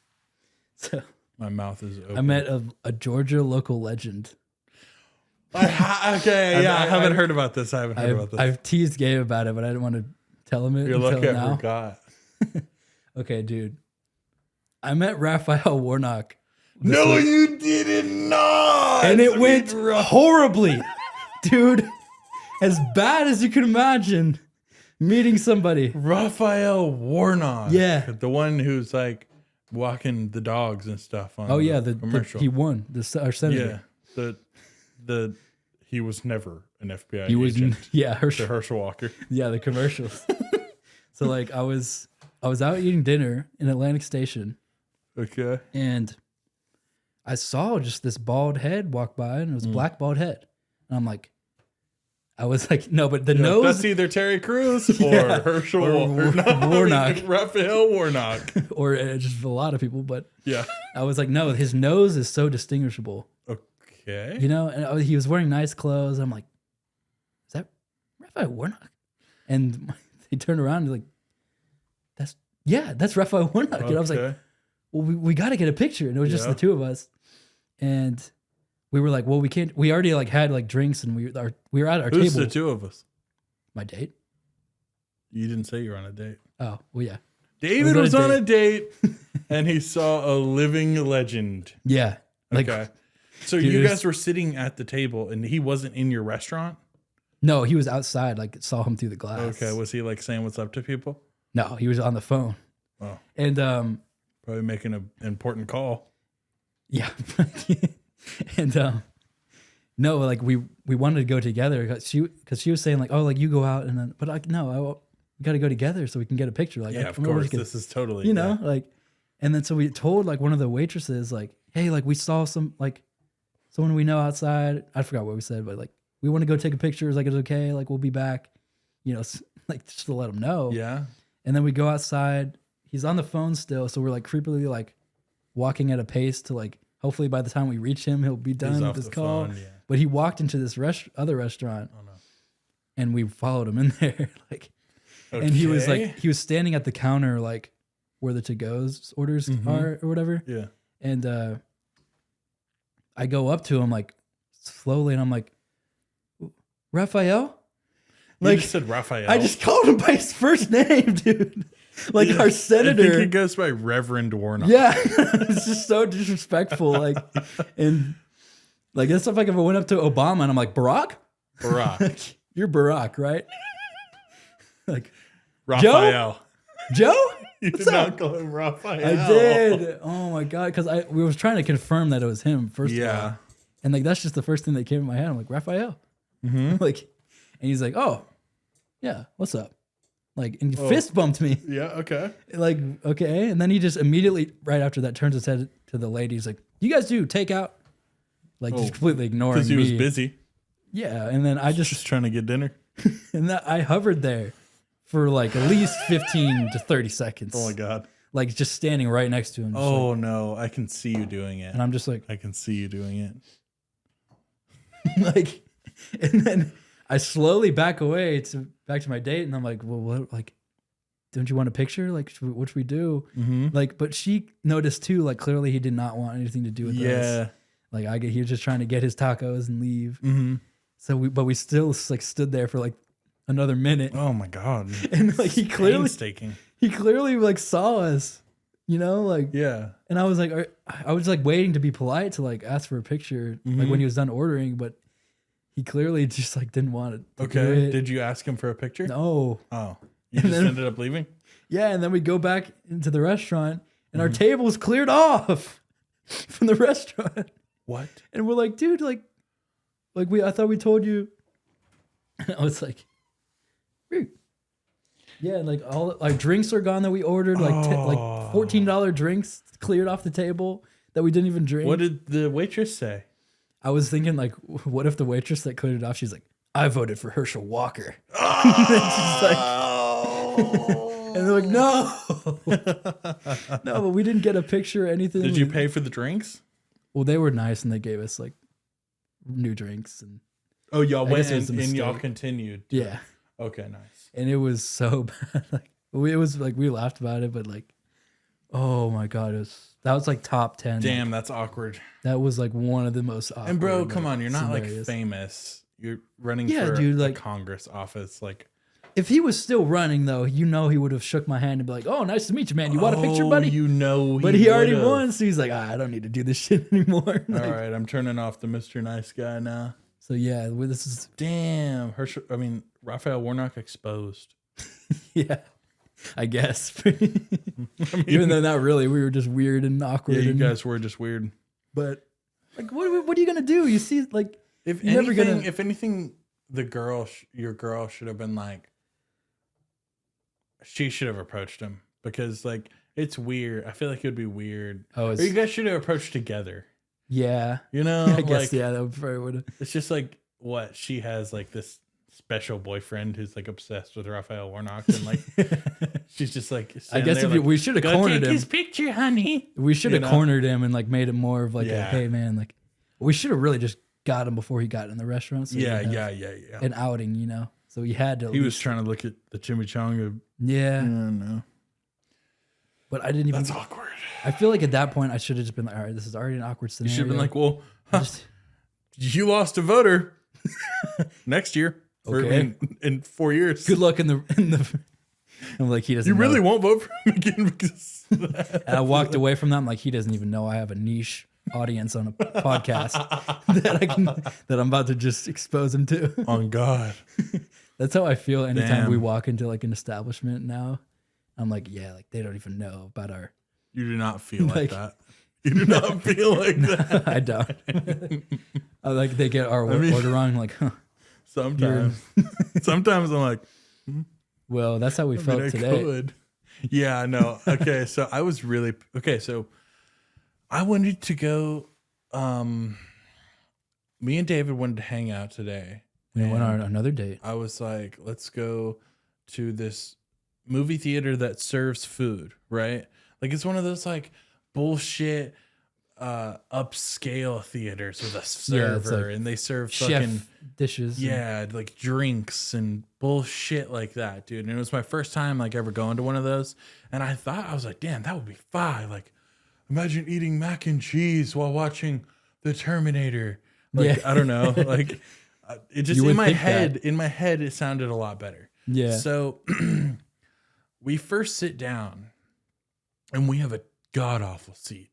[SPEAKER 1] So,
[SPEAKER 2] My mouth is open.
[SPEAKER 1] I met a Georgia local legend.
[SPEAKER 2] Okay, yeah, I haven't heard about this. I haven't heard about this.
[SPEAKER 1] I've teased Gabe about it, but I didn't want to tell him it
[SPEAKER 2] You're
[SPEAKER 1] until
[SPEAKER 2] lucky I
[SPEAKER 1] now.
[SPEAKER 2] forgot.
[SPEAKER 1] Okay, dude. I met Raphael Warnock. this
[SPEAKER 2] No,
[SPEAKER 1] week,
[SPEAKER 2] you did not.
[SPEAKER 1] and it went horribly, dude. As bad as you can imagine meeting somebody.
[SPEAKER 2] Raphael Warnock.
[SPEAKER 1] Yeah.
[SPEAKER 2] The one who's like walking the dogs and stuff on
[SPEAKER 1] Oh yeah, the
[SPEAKER 2] commercial.
[SPEAKER 1] he won our senator.
[SPEAKER 2] Yeah. He was never an FBI
[SPEAKER 1] He was
[SPEAKER 2] agent.
[SPEAKER 1] yeah,
[SPEAKER 2] The Herschel Walker.
[SPEAKER 1] yeah, the commercials. So like I was out eating dinner in Atlantic Station,
[SPEAKER 2] Okay.
[SPEAKER 1] and I saw just this bald head walk by, and it was a black bald head. And I'm like, I was like, no, but the nose,
[SPEAKER 2] That's either Terry Crews or
[SPEAKER 1] Yeah.
[SPEAKER 2] Herschel
[SPEAKER 1] Or
[SPEAKER 2] Walker. No,
[SPEAKER 1] Warnock.
[SPEAKER 2] Raphael Warnock.
[SPEAKER 1] or just a lot of people, but
[SPEAKER 2] Yeah.
[SPEAKER 1] I was like, no, his nose is so distinguishable,
[SPEAKER 2] Okay.
[SPEAKER 1] you know? And he was wearing nice clothes. I'm like, is that Raphael Warnock? And he turned around and like, that's Raphael Warnock. And I was like,
[SPEAKER 2] Okay.
[SPEAKER 1] well, we got to get a picture. And it was just
[SPEAKER 2] Yeah.
[SPEAKER 1] the two of us. And we were like, well, we can't, we already like had like drinks, and we were at our
[SPEAKER 2] Who's
[SPEAKER 1] table.
[SPEAKER 2] the two of us?
[SPEAKER 1] My date.
[SPEAKER 2] You didn't say you were on a date.
[SPEAKER 1] Oh, well, yeah.
[SPEAKER 2] David was on a date and he saw a living legend.
[SPEAKER 1] Yeah. Like,
[SPEAKER 2] Okay. So
[SPEAKER 1] Dude,
[SPEAKER 2] you
[SPEAKER 1] there's-
[SPEAKER 2] guys were sitting at the table and he wasn't in your restaurant?
[SPEAKER 1] no, he was outside, like saw him through the glass.
[SPEAKER 2] Okay. Was he like saying what's up to people?
[SPEAKER 1] No, he was on the phone.
[SPEAKER 2] Oh,
[SPEAKER 1] And
[SPEAKER 2] probably making an important call.
[SPEAKER 1] yeah. And no, like we wanted to go together because she was saying like, oh, like you go out, and then but like no, we got to go together so we can get a picture. Like,
[SPEAKER 2] Yeah, of
[SPEAKER 1] remember we
[SPEAKER 2] course.
[SPEAKER 1] could-
[SPEAKER 2] This is totally,
[SPEAKER 1] you know, like, and then so we told like one of the waitresses like, hey, like we saw some like someone we know outside. I forgot what we said, but like we want to go take a picture. Is like it's okay. Like we'll be back. You know, like just to let them know.
[SPEAKER 2] Yeah.
[SPEAKER 1] And then we go outside. He's on the phone still, so we're like creepily like walking at a pace to like hopefully by the time we reach him, he'll be done
[SPEAKER 2] He's
[SPEAKER 1] with
[SPEAKER 2] off
[SPEAKER 1] his
[SPEAKER 2] the
[SPEAKER 1] call.
[SPEAKER 2] phone, yeah.
[SPEAKER 1] But he walked into this other restaurant,
[SPEAKER 2] Oh, no.
[SPEAKER 1] and we followed him in there. Like, and he was
[SPEAKER 2] Okay.
[SPEAKER 1] like, he was standing at the counter, like where the to-go's orders are or whatever.
[SPEAKER 2] Yeah.
[SPEAKER 1] And I go up to him like slowly, and I'm like, Raphael?
[SPEAKER 2] You
[SPEAKER 1] Like,
[SPEAKER 2] just said Raphael.
[SPEAKER 1] I just called him by his first name, dude. Like our
[SPEAKER 2] I think
[SPEAKER 1] senator.
[SPEAKER 2] he goes by Reverend Warnock.
[SPEAKER 1] Yeah, it's just so disrespectful. Like, and like that's stuff. Like if I went up to Obama and I'm like, Barack,
[SPEAKER 2] Barack.
[SPEAKER 1] you're Barack, right? Like
[SPEAKER 2] Raphael.
[SPEAKER 1] Joe.
[SPEAKER 2] You did not call him Raphael.
[SPEAKER 1] I did. Oh my god, because we was trying to confirm that it was him first. Of
[SPEAKER 2] Yeah.
[SPEAKER 1] all. And like that's just the first thing that came in my head. I'm like Raphael. Like, and he's like, oh, yeah, what's up? Like, and he fist bumped me.
[SPEAKER 2] Yeah. Okay.
[SPEAKER 1] Like, okay. And then he just immediately, right after that, turns his head to the lady. He's like, you guys do takeout? Like, just completely ignoring
[SPEAKER 2] Because
[SPEAKER 1] me.
[SPEAKER 2] he was busy.
[SPEAKER 1] Yeah. And then I
[SPEAKER 2] Just trying to get dinner.
[SPEAKER 1] and that I hovered there for like at least 15 to 30 seconds.
[SPEAKER 2] Oh my God.
[SPEAKER 1] Like, just standing right next to him. just
[SPEAKER 2] Oh
[SPEAKER 1] like-
[SPEAKER 2] no. I can see you doing it.
[SPEAKER 1] and I'm just like,
[SPEAKER 2] I can see you doing it.
[SPEAKER 1] like, and then I slowly back away back to my date, and I'm like, well, what? Like, don't you want a picture? Like, what should we do? Like, but she noticed too. Like, clearly he did not want anything to do with us. Like, he was just trying to get his tacos and leave. So we still like stood there for like another minute.
[SPEAKER 2] Oh my god!
[SPEAKER 1] And like he clearly like saw us, you know, like And I was like, I was like waiting to be polite to like ask for a picture, like when he was done ordering, but he clearly just like didn't want it.
[SPEAKER 2] Okay. Did you ask him for a picture?
[SPEAKER 1] No.
[SPEAKER 2] Oh, you just ended up leaving?
[SPEAKER 1] Yeah, and then we go back into the restaurant, and our table's cleared off from the restaurant.
[SPEAKER 2] What?
[SPEAKER 1] And we're like, dude, I thought we told you. And I was like, "Rude." Yeah, and like all our drinks are gone that we ordered, like like $14 drinks cleared off the table that we didn't even drink.
[SPEAKER 2] What did the waitress say?
[SPEAKER 1] I was thinking, like, what if the waitress that cleared it off, she's like, I voted for Herschel Walker. And they're like, no. No, but we didn't get a picture or anything.
[SPEAKER 2] Did you pay for the drinks?
[SPEAKER 1] Well, they were nice and they gave us like new drinks. And
[SPEAKER 2] oh, y'all went and y'all continued.
[SPEAKER 1] Yeah.
[SPEAKER 2] Okay, nice.
[SPEAKER 1] And it was so bad. Like, it was like, we laughed about it, but like, oh my God, that was like top 10.
[SPEAKER 2] Damn,
[SPEAKER 1] like,
[SPEAKER 2] that's awkward.
[SPEAKER 1] That was like one of the most awkward.
[SPEAKER 2] And bro, come on, you're not
[SPEAKER 1] scenarios.
[SPEAKER 2] like famous. You're running
[SPEAKER 1] Yeah,
[SPEAKER 2] for
[SPEAKER 1] dude,
[SPEAKER 2] a
[SPEAKER 1] like-
[SPEAKER 2] Congress office. Like,
[SPEAKER 1] If he was still running, though, you know he would have shook my hand and be like, "Oh, nice to meet you, man. You want a picture, buddy?"
[SPEAKER 2] You know,
[SPEAKER 1] But he already won, so he's like, I don't need to do this shit anymore.
[SPEAKER 2] All
[SPEAKER 1] Like,
[SPEAKER 2] right, I'm turning off the Mr. Nice Guy now.
[SPEAKER 1] So yeah, this is
[SPEAKER 2] Damn, Raphael Warnock exposed.
[SPEAKER 1] yeah, I guess. Even though not really, we were just weird and awkward.
[SPEAKER 2] Yeah, you
[SPEAKER 1] and,
[SPEAKER 2] guys were just weird.
[SPEAKER 1] But like, what are you gonna do? You see, like,
[SPEAKER 2] If
[SPEAKER 1] you're never
[SPEAKER 2] anything,
[SPEAKER 1] gonna.
[SPEAKER 2] if anything, your girl should have been like, she should have approached him because like it's weird. I feel like it would be weird.
[SPEAKER 1] Oh,
[SPEAKER 2] or you guys should have approached together.
[SPEAKER 1] Yeah,
[SPEAKER 2] You know,
[SPEAKER 1] I guess
[SPEAKER 2] like,
[SPEAKER 1] yeah, that probably would have.
[SPEAKER 2] It's just like what she has like this special boyfriend who's like obsessed with Raphael Warnock and like she's just like.
[SPEAKER 1] I guess
[SPEAKER 2] there,
[SPEAKER 1] if we should have
[SPEAKER 2] "Go
[SPEAKER 1] cornered
[SPEAKER 2] take
[SPEAKER 1] him.
[SPEAKER 2] his picture, honey.
[SPEAKER 1] We should have
[SPEAKER 2] you know?
[SPEAKER 1] cornered him and like made it more of like a
[SPEAKER 2] Yeah.
[SPEAKER 1] hey man, like we should have really just got him before he got in the restaurant. So
[SPEAKER 2] Yeah,
[SPEAKER 1] he'd have
[SPEAKER 2] yeah.
[SPEAKER 1] an outing, you know. So he had to.
[SPEAKER 2] He was trying to look at the chimichanga.
[SPEAKER 1] Yeah,
[SPEAKER 2] No,
[SPEAKER 1] but I didn't even.
[SPEAKER 2] that's awkward.
[SPEAKER 1] I feel like at that point I should have just been like, all right, this is already an awkward
[SPEAKER 2] You
[SPEAKER 1] scenario.
[SPEAKER 2] should have been like, well,
[SPEAKER 1] Just-
[SPEAKER 2] you lost a voter next year. Or,
[SPEAKER 1] Okay.
[SPEAKER 2] in 4 years.
[SPEAKER 1] good luck in the. I'm like, he doesn't.
[SPEAKER 2] You
[SPEAKER 1] know.
[SPEAKER 2] really won't vote for him again because
[SPEAKER 1] And I walked away from that. I'm like, he doesn't even know I have a niche audience on a podcast that I'm about to just expose him to.
[SPEAKER 2] on God.
[SPEAKER 1] That's how I feel anytime
[SPEAKER 2] Damn.
[SPEAKER 1] we walk into like an establishment now. I'm like, yeah, like they don't even know about our.
[SPEAKER 2] You do not feel like,
[SPEAKER 1] Like-
[SPEAKER 2] that. You do not feel like that.
[SPEAKER 1] I don't. I like they get our
[SPEAKER 2] mean-
[SPEAKER 1] order wrong. I'm like, huh.
[SPEAKER 2] Sometimes. Sometimes I'm like,
[SPEAKER 1] Well, that's how we
[SPEAKER 2] I
[SPEAKER 1] felt
[SPEAKER 2] mean, I
[SPEAKER 1] today.
[SPEAKER 2] could. Yeah, no. Okay, so I was really so I wanted to go me and David wanted to hang out today.
[SPEAKER 1] We went
[SPEAKER 2] And
[SPEAKER 1] on another date.
[SPEAKER 2] I was like, let's go to this movie theater that serves food, right? Like it's one of those like bullshit upscale theaters with a
[SPEAKER 1] Yeah, it's
[SPEAKER 2] server
[SPEAKER 1] like
[SPEAKER 2] and they serve
[SPEAKER 1] Chef
[SPEAKER 2] fucking
[SPEAKER 1] dishes. and-
[SPEAKER 2] yeah, like drinks and bullshit like that, dude. And it was my first time like ever going to one of those. And I was like, damn, that would be fire. Like, imagine eating mac and cheese while watching The Terminator. Like,
[SPEAKER 1] Yeah.
[SPEAKER 2] I don't know. Like, it just
[SPEAKER 1] You would
[SPEAKER 2] in my
[SPEAKER 1] think
[SPEAKER 2] head,
[SPEAKER 1] that.
[SPEAKER 2] it sounded a lot better.
[SPEAKER 1] Yeah.
[SPEAKER 2] So we first sit down and we have a god awful seat.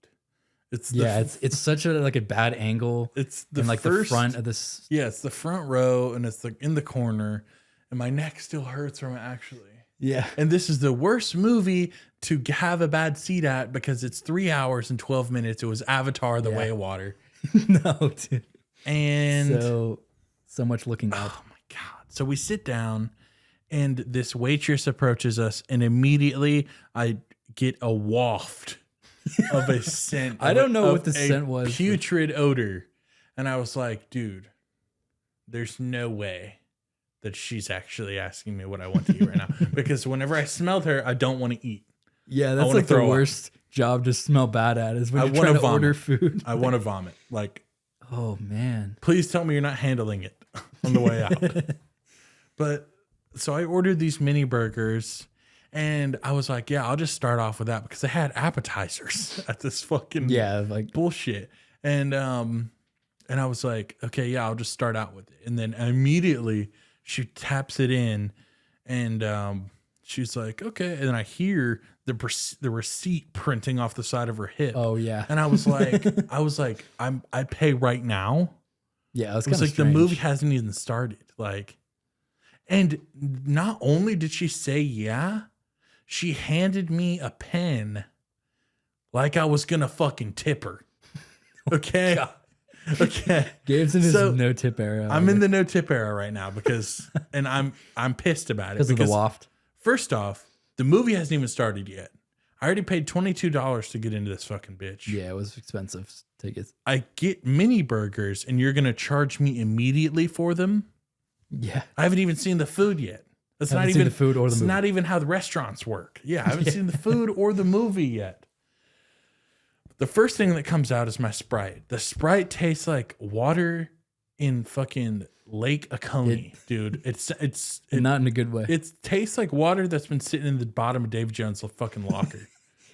[SPEAKER 2] It's the,
[SPEAKER 1] Yeah, it's such a like a bad angle.
[SPEAKER 2] it's the
[SPEAKER 1] And like
[SPEAKER 2] first,
[SPEAKER 1] the front of this.
[SPEAKER 2] Yeah, it's the front row and it's like in the corner, and my neck still hurts from it actually.
[SPEAKER 1] Yeah.
[SPEAKER 2] And this is the worst movie to have a bad seat at because it's 3 hours and 12 minutes. It was Avatar: The
[SPEAKER 1] Yeah.
[SPEAKER 2] Way of Water,
[SPEAKER 1] No, dude.
[SPEAKER 2] and
[SPEAKER 1] So much looking up.
[SPEAKER 2] oh my god! So we sit down, and this waitress approaches us, and immediately I get a waft of a scent.
[SPEAKER 1] I don't know
[SPEAKER 2] of
[SPEAKER 1] what the
[SPEAKER 2] a
[SPEAKER 1] scent was.
[SPEAKER 2] Putrid odor, and I was like, dude, there's no way that she's actually asking me what I want to eat right now. Because whenever I smelled her, I don't want to eat.
[SPEAKER 1] Yeah, that's
[SPEAKER 2] wanna
[SPEAKER 1] like the
[SPEAKER 2] throw up.
[SPEAKER 1] worst job to smell bad at is when
[SPEAKER 2] I
[SPEAKER 1] you're
[SPEAKER 2] wanna
[SPEAKER 1] trying to
[SPEAKER 2] vomit.
[SPEAKER 1] order food.
[SPEAKER 2] I want to vomit. Like,
[SPEAKER 1] Oh man.
[SPEAKER 2] please tell me you're not handling it. on the way out. But so I ordered these mini burgers and I was like, yeah, I'll just start off with that because they had appetizers at this fucking
[SPEAKER 1] like
[SPEAKER 2] bullshit. And I was like, okay, yeah, I'll just start out with it. And then immediately she taps it in and she's like, okay. And then I hear the receipt printing off the side of her hip.
[SPEAKER 1] Oh yeah.
[SPEAKER 2] And I was like, I pay right now.
[SPEAKER 1] Yeah,
[SPEAKER 2] It was like the movie hasn't even started. Like, and not only did she say yeah, she handed me a pen like I was gonna fucking tip her. Okay. Okay.
[SPEAKER 1] Gabe's in his no tip era.
[SPEAKER 2] I'm in the no tip era right now because and I'm pissed about it.
[SPEAKER 1] Because of the waft.
[SPEAKER 2] First off, the movie hasn't even started yet. I already paid $22 to get into this fucking bitch.
[SPEAKER 1] Yeah, it was expensive tickets.
[SPEAKER 2] I get mini burgers and you're gonna charge me immediately for them.
[SPEAKER 1] Yeah.
[SPEAKER 2] I haven't even seen the food yet. That's
[SPEAKER 1] Haven't
[SPEAKER 2] not
[SPEAKER 1] seen
[SPEAKER 2] even
[SPEAKER 1] the food or the
[SPEAKER 2] it's
[SPEAKER 1] movie.
[SPEAKER 2] not even how the restaurants work. Yeah, I haven't seen the food or the movie yet. The first thing that comes out is my Sprite. The Sprite tastes like water in fucking Lake Oconee, dude. It's
[SPEAKER 1] Not in a good way.
[SPEAKER 2] it tastes like water that's been sitting in the bottom of Dave Jones' fucking locker.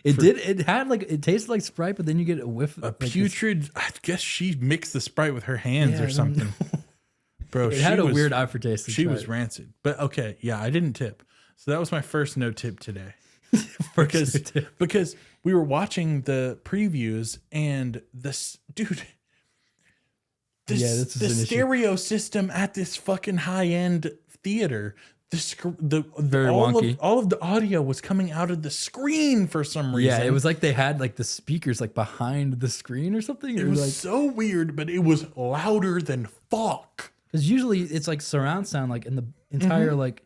[SPEAKER 1] It tasted like Sprite, but then you get a whiff of
[SPEAKER 2] Putrid. I guess she mixed the Sprite with her hands or something. Bro,
[SPEAKER 1] It had a weird aftertaste.
[SPEAKER 2] She was rancid. But okay, yeah, I didn't tip. So that was my first no tip today. Because we were watching the previews and this dude this
[SPEAKER 1] is
[SPEAKER 2] the
[SPEAKER 1] an issue.
[SPEAKER 2] stereo system at this fucking high-end theater,
[SPEAKER 1] Very wonky.
[SPEAKER 2] all of the audio was coming out of the screen for some reason.
[SPEAKER 1] Yeah, it was like they had like the speakers like behind the screen or something.
[SPEAKER 2] It was
[SPEAKER 1] like,
[SPEAKER 2] so weird, but it was louder than fuck.
[SPEAKER 1] because usually it's like surround sound like in the entire like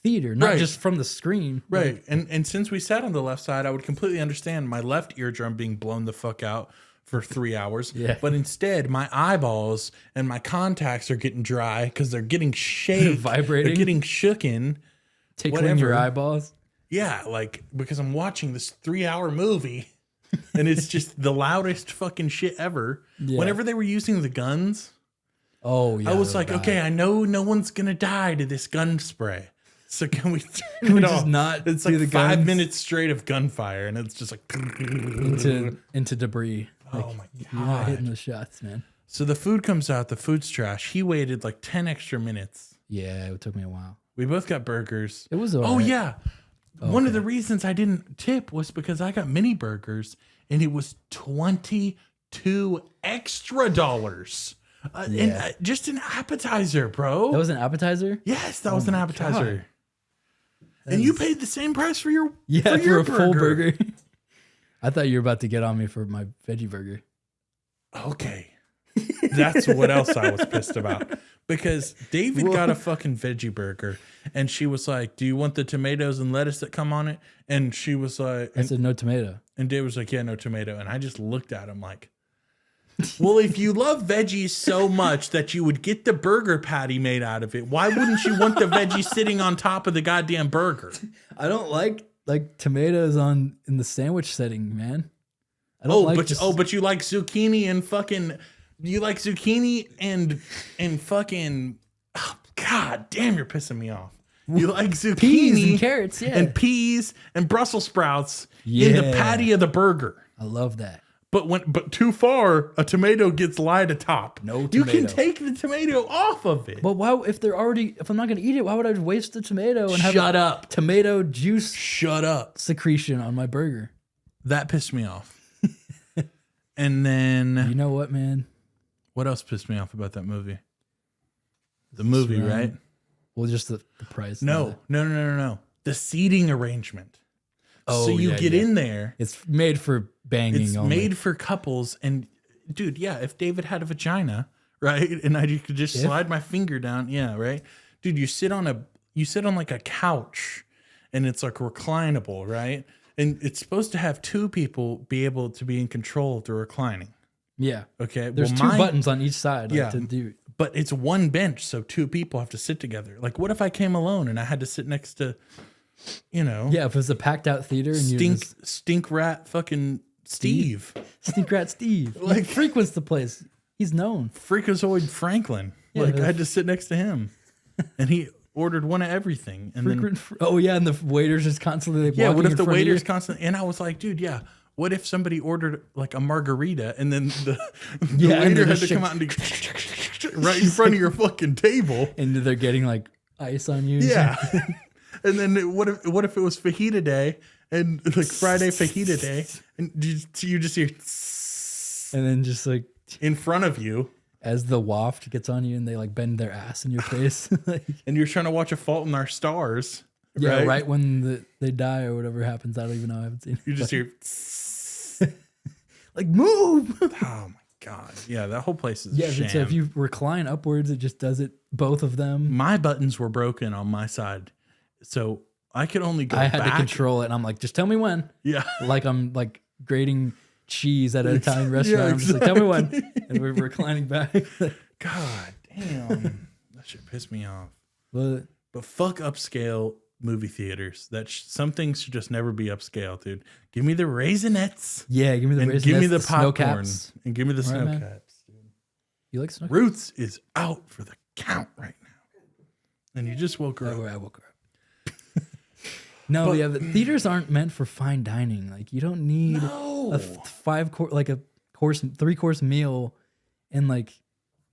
[SPEAKER 1] theater, not
[SPEAKER 2] Right.
[SPEAKER 1] just from the screen.
[SPEAKER 2] Right. And since we sat on the left side, I would completely understand my left eardrum being blown the fuck out for 3 hours.
[SPEAKER 1] Yeah.
[SPEAKER 2] But instead, my eyeballs and my contacts are getting dry because they're getting shaken.
[SPEAKER 1] Vibrating.
[SPEAKER 2] They're getting shooken.
[SPEAKER 1] Tickling your
[SPEAKER 2] Whatever.
[SPEAKER 1] eyeballs.
[SPEAKER 2] Yeah, like because I'm watching this 3-hour movie and it's just the loudest fucking shit ever.
[SPEAKER 1] Yeah.
[SPEAKER 2] Whenever they were using the guns,
[SPEAKER 1] Oh yeah.
[SPEAKER 2] I was
[SPEAKER 1] they
[SPEAKER 2] like,
[SPEAKER 1] were bad.
[SPEAKER 2] okay, I know no one's gonna die to this gun spray. So can we turn
[SPEAKER 1] Can we
[SPEAKER 2] it
[SPEAKER 1] just
[SPEAKER 2] off?
[SPEAKER 1] not
[SPEAKER 2] It's
[SPEAKER 1] do
[SPEAKER 2] like
[SPEAKER 1] the
[SPEAKER 2] 5
[SPEAKER 1] guns?
[SPEAKER 2] minutes straight of gunfire, and it's just like
[SPEAKER 1] into debris. Like,
[SPEAKER 2] oh my
[SPEAKER 1] you're not hitting
[SPEAKER 2] god.
[SPEAKER 1] the shots, man.
[SPEAKER 2] So the food comes out, the food's trash. He waited like 10 extra minutes.
[SPEAKER 1] Yeah, it took me a while.
[SPEAKER 2] We both got burgers.
[SPEAKER 1] It was
[SPEAKER 2] Oh
[SPEAKER 1] alright.
[SPEAKER 2] yeah. One of the reasons I didn't tip was because I got mini burgers and it was $22 extra. And just an appetizer, bro.
[SPEAKER 1] That was an appetizer.
[SPEAKER 2] Yes, that was an
[SPEAKER 1] my
[SPEAKER 2] appetizer.
[SPEAKER 1] God.
[SPEAKER 2] And you paid the same price for your
[SPEAKER 1] Yeah, for
[SPEAKER 2] your
[SPEAKER 1] a full burger. I thought you were about to get on me for my veggie burger.
[SPEAKER 2] Okay. That's what else I was pissed about. Because David got a fucking veggie burger and she was like, do you want the tomatoes and lettuce that come on it? And she was like,
[SPEAKER 1] I said no tomato.
[SPEAKER 2] and David was like, yeah, no tomato. And I just looked at him like, well, if you love veggies so much that you would get the burger patty made out of it, why wouldn't you want the veggie sitting on top of the goddamn burger?
[SPEAKER 1] I don't like tomatoes in the sandwich setting, man. I don't
[SPEAKER 2] But you like zucchini and fucking, you like zucchini and fucking, oh, god damn, you're pissing me off. You like zucchini
[SPEAKER 1] peas and carrots, yeah.
[SPEAKER 2] and peas and Brussels sprouts in the
[SPEAKER 1] Yeah.
[SPEAKER 2] patty of the burger.
[SPEAKER 1] I love that.
[SPEAKER 2] But too far, a tomato gets lied atop.
[SPEAKER 1] No
[SPEAKER 2] You can
[SPEAKER 1] tomato.
[SPEAKER 2] take the tomato off of it.
[SPEAKER 1] But why, if I'm not gonna eat it, why would I waste the tomato and have
[SPEAKER 2] Shut up.
[SPEAKER 1] tomato juice
[SPEAKER 2] Shut up.
[SPEAKER 1] secretion on my burger?
[SPEAKER 2] That pissed me off. And then
[SPEAKER 1] You know what, man?
[SPEAKER 2] what else pissed me off about that movie? The movie,
[SPEAKER 1] Surround-
[SPEAKER 2] right?
[SPEAKER 1] Well, just the price.
[SPEAKER 2] No. The seating arrangement.
[SPEAKER 1] Oh,
[SPEAKER 2] so you
[SPEAKER 1] yeah,
[SPEAKER 2] get
[SPEAKER 1] yeah.
[SPEAKER 2] in there.
[SPEAKER 1] It's made for banging.
[SPEAKER 2] It's
[SPEAKER 1] only.
[SPEAKER 2] made for couples. And dude, yeah, if David had a vagina, right? And I could just slide my finger down. Yeah, right. Dude, you sit on like a couch and it's like reclinable, right? And it's supposed to have two people be able to be in control of the reclining.
[SPEAKER 1] Yeah.
[SPEAKER 2] Okay.
[SPEAKER 1] There's two buttons on each side.
[SPEAKER 2] Yeah.
[SPEAKER 1] To do.
[SPEAKER 2] But it's one bench, so two people have to sit together. Like, what if I came alone and I had to sit next to,
[SPEAKER 1] Yeah, if it was a packed out theater and
[SPEAKER 2] stink rat fucking Steve?
[SPEAKER 1] Stink Rat Steve,
[SPEAKER 2] Like-
[SPEAKER 1] like frequents the place. He's known.
[SPEAKER 2] Freakazoid Franklin.
[SPEAKER 1] Yeah,
[SPEAKER 2] Like I had to sit next to him, and he ordered one of everything. And then
[SPEAKER 1] Oh yeah, and the waiters just constantly like,
[SPEAKER 2] yeah, what
[SPEAKER 1] walking
[SPEAKER 2] if
[SPEAKER 1] in
[SPEAKER 2] the
[SPEAKER 1] front of you?
[SPEAKER 2] waiter's constantly? And I was like, dude, yeah. What if somebody ordered like a margarita and then the
[SPEAKER 1] Yeah, and
[SPEAKER 2] waiter
[SPEAKER 1] they're
[SPEAKER 2] had
[SPEAKER 1] just
[SPEAKER 2] to come out and do right in front of your fucking table?
[SPEAKER 1] And they're getting like ice on you.
[SPEAKER 2] Yeah. And then what if it was fajita day and like Friday fajita day and you just hear
[SPEAKER 1] And then just like
[SPEAKER 2] in front of you
[SPEAKER 1] as the waft gets on you and they like bend their ass in your face. Like,
[SPEAKER 2] and you're trying to watch A Fault in Our Stars.
[SPEAKER 1] yeah, right when they die or whatever happens. I don't even know. I haven't seen it.
[SPEAKER 2] You just hear
[SPEAKER 1] like move.
[SPEAKER 2] oh my God. Yeah, that whole place is a sham.
[SPEAKER 1] So if you recline upwards, it just does it, both of them.
[SPEAKER 2] My buttons were broken on my side. So I could only go
[SPEAKER 1] I had to
[SPEAKER 2] back.
[SPEAKER 1] control it, and I'm like, just tell me when.
[SPEAKER 2] Yeah.
[SPEAKER 1] Like I'm like grating cheese at an Italian restaurant.
[SPEAKER 2] Yeah,
[SPEAKER 1] I'm just like, tell me when. And we're reclining back.
[SPEAKER 2] God damn. That shit pissed me off.
[SPEAKER 1] But
[SPEAKER 2] But fuck upscale movie theaters. Some things should just never be upscale, dude. Give me the Raisinets.
[SPEAKER 1] yeah, give me the
[SPEAKER 2] And
[SPEAKER 1] raisins,
[SPEAKER 2] give me the
[SPEAKER 1] snow
[SPEAKER 2] popcorn.
[SPEAKER 1] caps.
[SPEAKER 2] And give me the
[SPEAKER 1] Right,
[SPEAKER 2] snow
[SPEAKER 1] man?
[SPEAKER 2] caps. Dude.
[SPEAKER 1] You like snow caps?
[SPEAKER 2] Roots is out for the count right now. And you just woke her up.
[SPEAKER 1] I woke her up. No,
[SPEAKER 2] But-
[SPEAKER 1] yeah, the theaters aren't meant for fine dining. Like you don't need
[SPEAKER 2] No.
[SPEAKER 1] a 3-course meal and like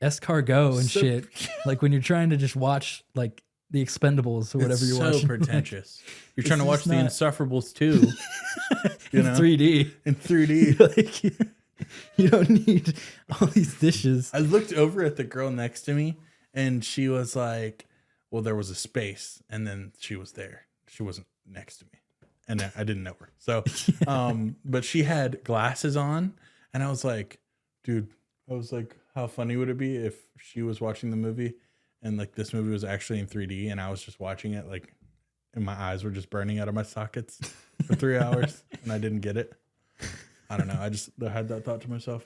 [SPEAKER 1] escargot and
[SPEAKER 2] So-
[SPEAKER 1] shit. Like when you're trying to just watch like the Expendables or whatever
[SPEAKER 2] It's
[SPEAKER 1] you're
[SPEAKER 2] so
[SPEAKER 1] watching.
[SPEAKER 2] pretentious. You're trying to
[SPEAKER 1] It's
[SPEAKER 2] watch
[SPEAKER 1] just
[SPEAKER 2] The
[SPEAKER 1] not-
[SPEAKER 2] Insufferables too. You
[SPEAKER 1] in
[SPEAKER 2] know,
[SPEAKER 1] 3D.
[SPEAKER 2] in 3D.
[SPEAKER 1] Like you don't need all these dishes.
[SPEAKER 2] I looked over at the girl next to me and she was like, well, there was a space and then she was there. She wasn't next to me. And I didn't know her. So, but she had glasses on and I was like, dude, how funny would it be if she was watching the movie and like this movie was actually in 3D and I was just watching it like, and my eyes were just burning out of my sockets for 3 hours and I didn't get it. I don't know. I had that thought to myself.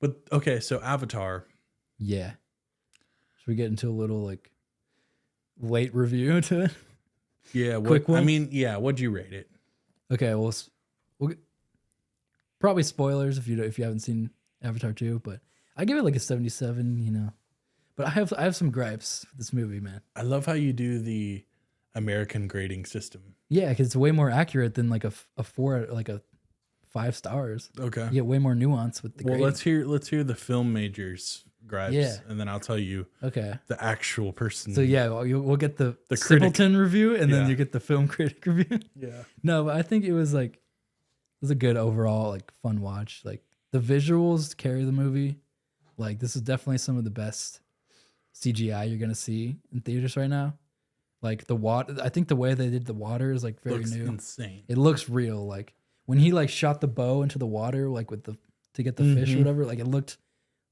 [SPEAKER 2] But okay, so Avatar.
[SPEAKER 1] Yeah. Should we get into a little like late review to it?
[SPEAKER 2] Yeah,
[SPEAKER 1] Quick one?
[SPEAKER 2] I mean, yeah, what'd you rate it?
[SPEAKER 1] Okay, we'll get, probably spoilers if you haven't seen Avatar 2, but I give it like a 77, you know. But I have some gripes with this movie, man.
[SPEAKER 2] I love how you do the American grading system.
[SPEAKER 1] Yeah, because it's way more accurate than like a 4, like a 5 stars.
[SPEAKER 2] Okay.
[SPEAKER 1] You get way more nuance with the
[SPEAKER 2] Well,
[SPEAKER 1] grading.
[SPEAKER 2] let's hear the film majors gripes,
[SPEAKER 1] Yeah.
[SPEAKER 2] and then I'll tell you
[SPEAKER 1] Okay.
[SPEAKER 2] the actual person.
[SPEAKER 1] So yeah, we'll get the
[SPEAKER 2] critic.
[SPEAKER 1] simpleton review, and then
[SPEAKER 2] Yeah.
[SPEAKER 1] you get the film critic review.
[SPEAKER 2] Yeah.
[SPEAKER 1] No, but I think it was a good overall like fun watch. Like the visuals carry the movie. Like this is definitely some of the best CGI you're gonna see in theaters right now. Like the water, I think the way they did the water is like very
[SPEAKER 2] Looks
[SPEAKER 1] new.
[SPEAKER 2] insane.
[SPEAKER 1] It looks real. Like when he like shot the bow into the water, like to get the fish or whatever. Like it looked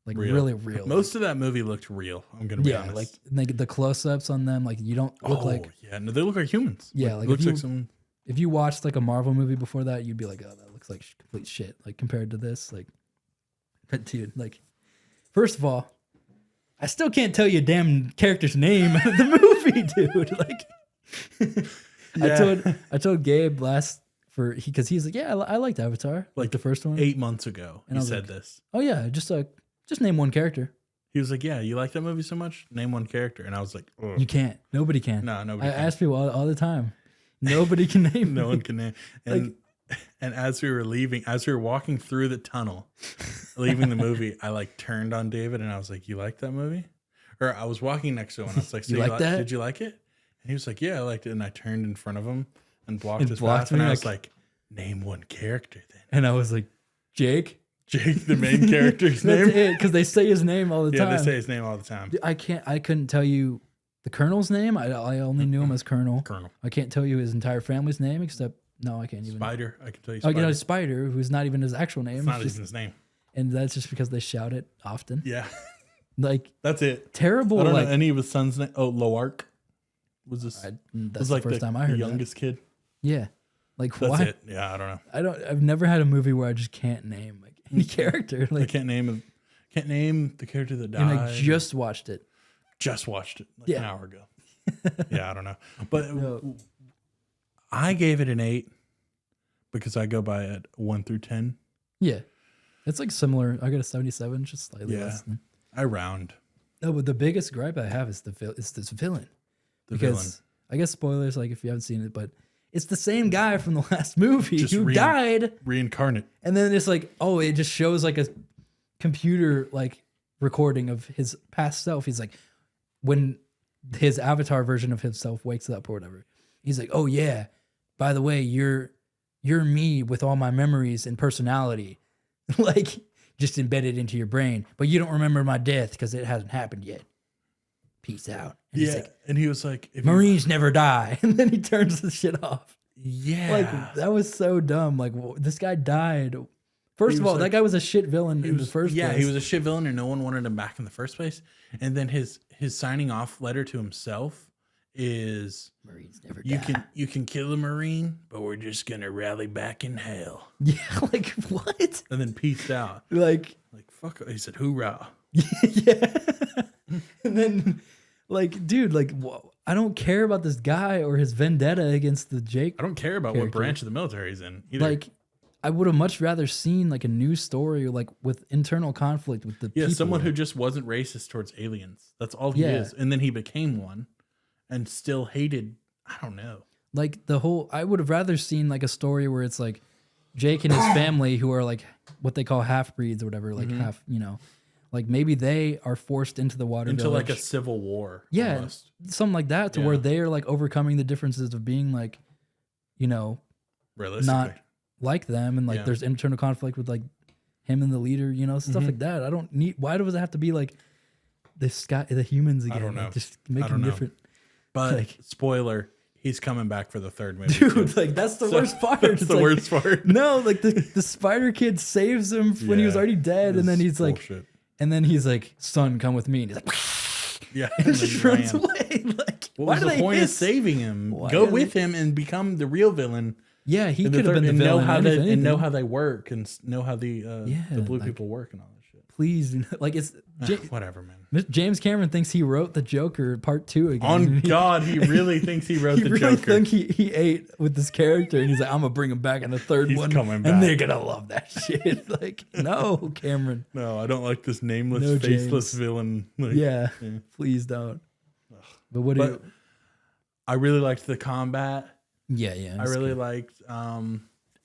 [SPEAKER 1] like
[SPEAKER 2] Real.
[SPEAKER 1] really real.
[SPEAKER 2] Most of that movie looked real. I'm gonna be
[SPEAKER 1] yeah,
[SPEAKER 2] honest.
[SPEAKER 1] like the close-ups on them, like you don't look like.
[SPEAKER 2] yeah, no, they look like humans.
[SPEAKER 1] Yeah, like
[SPEAKER 2] looks
[SPEAKER 1] if you-
[SPEAKER 2] like some.
[SPEAKER 1] If you watched like a Marvel movie before that, you'd be like, oh, that looks like complete shit. Like compared to this, like, but dude, like, first of all, I still can't tell you a damn character's name out of the movie, dude. Like, I told Gabe because he's like, yeah, I liked Avatar, like the first one.
[SPEAKER 2] 8 months ago,
[SPEAKER 1] And
[SPEAKER 2] he
[SPEAKER 1] I was
[SPEAKER 2] said
[SPEAKER 1] like,
[SPEAKER 2] this.
[SPEAKER 1] Oh yeah, just name one character.
[SPEAKER 2] He was like, "Yeah, you like that movie so much? Name one character." And I was like, "Ugh."
[SPEAKER 1] You can't. Nobody can.
[SPEAKER 2] No, nobody
[SPEAKER 1] I
[SPEAKER 2] can.
[SPEAKER 1] ask people all the time. Nobody can name.
[SPEAKER 2] No
[SPEAKER 1] me.
[SPEAKER 2] one can name." And and as we were walking through the tunnel, leaving the movie, I like turned on David and I was like, "You like that movie?" Or I was walking next to him and I was like, "So
[SPEAKER 1] You like that?
[SPEAKER 2] Did you like it?" And he was like, "Yeah, I liked it." And I turned in front of him and blocked
[SPEAKER 1] And
[SPEAKER 2] his
[SPEAKER 1] blocked
[SPEAKER 2] path. And
[SPEAKER 1] me,
[SPEAKER 2] I was
[SPEAKER 1] like-
[SPEAKER 2] like, "Name one character then."
[SPEAKER 1] And I was like, Jake.
[SPEAKER 2] Jake, the main character's
[SPEAKER 1] That's
[SPEAKER 2] name.
[SPEAKER 1] it, because they say his name all the
[SPEAKER 2] Yeah,
[SPEAKER 1] time.
[SPEAKER 2] they say his name all the time.
[SPEAKER 1] I couldn't tell you the Colonel's name. I only knew him as Colonel.
[SPEAKER 2] Colonel.
[SPEAKER 1] I can't tell you his entire family's name except no, I can't even.
[SPEAKER 2] Spider. I can tell you.
[SPEAKER 1] Oh,
[SPEAKER 2] Spider.
[SPEAKER 1] you know, Spider, who's not even his actual name.
[SPEAKER 2] It's not
[SPEAKER 1] just-
[SPEAKER 2] even his name.
[SPEAKER 1] and that's just because they shout it often.
[SPEAKER 2] Yeah,
[SPEAKER 1] Like
[SPEAKER 2] that's it.
[SPEAKER 1] terrible.
[SPEAKER 2] I don't
[SPEAKER 1] Like
[SPEAKER 2] know any of his sons' name. Oh, Loark was this?
[SPEAKER 1] that's
[SPEAKER 2] was
[SPEAKER 1] the
[SPEAKER 2] like
[SPEAKER 1] first time I heard
[SPEAKER 2] the
[SPEAKER 1] that.
[SPEAKER 2] youngest kid.
[SPEAKER 1] Yeah, like
[SPEAKER 2] That's
[SPEAKER 1] why?
[SPEAKER 2] it. Yeah, I don't know.
[SPEAKER 1] I've never had a movie where I just can't name like any character.
[SPEAKER 2] I
[SPEAKER 1] Like,
[SPEAKER 2] can't name the character that died.
[SPEAKER 1] and I just watched it.
[SPEAKER 2] Just watched it like
[SPEAKER 1] Yeah.
[SPEAKER 2] an hour ago. Yeah, I don't know. But
[SPEAKER 1] No.
[SPEAKER 2] I gave it an 8 because I go by it 1 through 10.
[SPEAKER 1] Yeah, It's like similar. I got a 77, just slightly
[SPEAKER 2] Yeah.
[SPEAKER 1] less than.
[SPEAKER 2] I round.
[SPEAKER 1] No, but the biggest gripe I have is this villain.
[SPEAKER 2] The
[SPEAKER 1] Because
[SPEAKER 2] villain.
[SPEAKER 1] I guess spoilers, like if you haven't seen it, but it's the same guy from the last movie
[SPEAKER 2] Just
[SPEAKER 1] who died,
[SPEAKER 2] Reincarnate.
[SPEAKER 1] and then it's like, oh, it just shows like a computer like recording of his past self. He's like, when his avatar version of himself wakes up or whatever, he's like, oh yeah, by the way, you're me with all my memories and personality, like just embedded into your brain, but you don't remember my death because it hasn't happened yet. Peace out. And he's
[SPEAKER 2] Yeah.
[SPEAKER 1] like,
[SPEAKER 2] And he was like, if you-
[SPEAKER 1] Marines never die. And then he turns the shit off.
[SPEAKER 2] yeah.
[SPEAKER 1] Like, that was so dumb. Like, this guy died. First
[SPEAKER 2] He
[SPEAKER 1] of
[SPEAKER 2] was
[SPEAKER 1] all, that
[SPEAKER 2] like-
[SPEAKER 1] guy was a shit villain in the first place.
[SPEAKER 2] Yeah, he was a shit villain and no one wanted him back in the first place. And then his signing off letter to himself is
[SPEAKER 1] Marines never
[SPEAKER 2] you
[SPEAKER 1] die.
[SPEAKER 2] you can kill a Marine, but we're just gonna rally back in hell.
[SPEAKER 1] Yeah, like, what?
[SPEAKER 2] And then peaced out.
[SPEAKER 1] Like,
[SPEAKER 2] Like fuck, he said hoorah.
[SPEAKER 1] yeah. And then, like, dude, like, I don't care about this guy or his vendetta against the Jake.
[SPEAKER 2] I don't care about
[SPEAKER 1] Character.
[SPEAKER 2] what branch of the military he's in either.
[SPEAKER 1] Like, I would have much rather seen like a news story or like with internal conflict with the
[SPEAKER 2] yeah,
[SPEAKER 1] people.
[SPEAKER 2] someone who just wasn't racist towards aliens. That's all he
[SPEAKER 1] Yeah.
[SPEAKER 2] is. And then he became one and still hated, I don't know.
[SPEAKER 1] Like the whole, I would have rather seen like a story where it's like Jake and his family who are like what they call half breeds or whatever, like half, you know, like maybe they are forced into the water
[SPEAKER 2] Into
[SPEAKER 1] village.
[SPEAKER 2] like a civil war.
[SPEAKER 1] Yeah,
[SPEAKER 2] almost.
[SPEAKER 1] something like that to
[SPEAKER 2] Yeah.
[SPEAKER 1] where they are like overcoming the differences of being like, you know,
[SPEAKER 2] Realistically.
[SPEAKER 1] not like them, and like
[SPEAKER 2] Yeah.
[SPEAKER 1] there's internal conflict with like him and the leader, you know, stuff like that. I don't need. Why does it have to be like this guy, the humans again?
[SPEAKER 2] don't know.
[SPEAKER 1] Like, just make
[SPEAKER 2] I
[SPEAKER 1] them
[SPEAKER 2] don't know.
[SPEAKER 1] different,
[SPEAKER 2] But
[SPEAKER 1] like-
[SPEAKER 2] spoiler, he's coming back for the third movie.
[SPEAKER 1] dude.
[SPEAKER 2] too.
[SPEAKER 1] Like that's the
[SPEAKER 2] So,
[SPEAKER 1] worst part.
[SPEAKER 2] That's
[SPEAKER 1] It's
[SPEAKER 2] the
[SPEAKER 1] like-
[SPEAKER 2] worst part.
[SPEAKER 1] No, like the spider kid saves him when he was
[SPEAKER 2] Yeah.
[SPEAKER 1] already dead, and then he's like,
[SPEAKER 2] Bullshit.
[SPEAKER 1] and then he's like, "Son, come with me," and he's like,
[SPEAKER 2] Yeah,
[SPEAKER 1] and
[SPEAKER 2] and
[SPEAKER 1] just
[SPEAKER 2] then
[SPEAKER 1] runs
[SPEAKER 2] ran.
[SPEAKER 1] away. Like,
[SPEAKER 2] What
[SPEAKER 1] why
[SPEAKER 2] was
[SPEAKER 1] do
[SPEAKER 2] the
[SPEAKER 1] they
[SPEAKER 2] point of
[SPEAKER 1] hiss?
[SPEAKER 2] saving him?
[SPEAKER 1] Why
[SPEAKER 2] Go
[SPEAKER 1] do
[SPEAKER 2] with
[SPEAKER 1] they-
[SPEAKER 2] him and become the real villain.
[SPEAKER 1] Yeah, he
[SPEAKER 2] in
[SPEAKER 1] could have been the
[SPEAKER 2] and
[SPEAKER 1] villain.
[SPEAKER 2] know how
[SPEAKER 1] if
[SPEAKER 2] they
[SPEAKER 1] anything.
[SPEAKER 2] how they work and know how the blue
[SPEAKER 1] like-
[SPEAKER 2] people work and all that shit.
[SPEAKER 1] Please, like it's
[SPEAKER 2] Whatever, man.
[SPEAKER 1] James Cameron thinks he wrote the Joker Part 2 again.
[SPEAKER 2] On
[SPEAKER 1] He-
[SPEAKER 2] God, he really thinks he wrote
[SPEAKER 1] he
[SPEAKER 2] the
[SPEAKER 1] really
[SPEAKER 2] Joker.
[SPEAKER 1] think he ate with this character, and he's like, I'm gonna bring him back in the third
[SPEAKER 2] He's
[SPEAKER 1] one,
[SPEAKER 2] coming back.
[SPEAKER 1] and they're gonna love that shit. Like, no, Cameron,
[SPEAKER 2] No, I don't like this nameless,
[SPEAKER 1] No,
[SPEAKER 2] faceless
[SPEAKER 1] James.
[SPEAKER 2] villain. Like,
[SPEAKER 1] yeah,
[SPEAKER 2] yeah.
[SPEAKER 1] please don't. But what do
[SPEAKER 2] But
[SPEAKER 1] you?
[SPEAKER 2] I really liked the combat.
[SPEAKER 1] Yeah, yeah,
[SPEAKER 2] I
[SPEAKER 1] it's
[SPEAKER 2] really
[SPEAKER 1] good.
[SPEAKER 2] liked.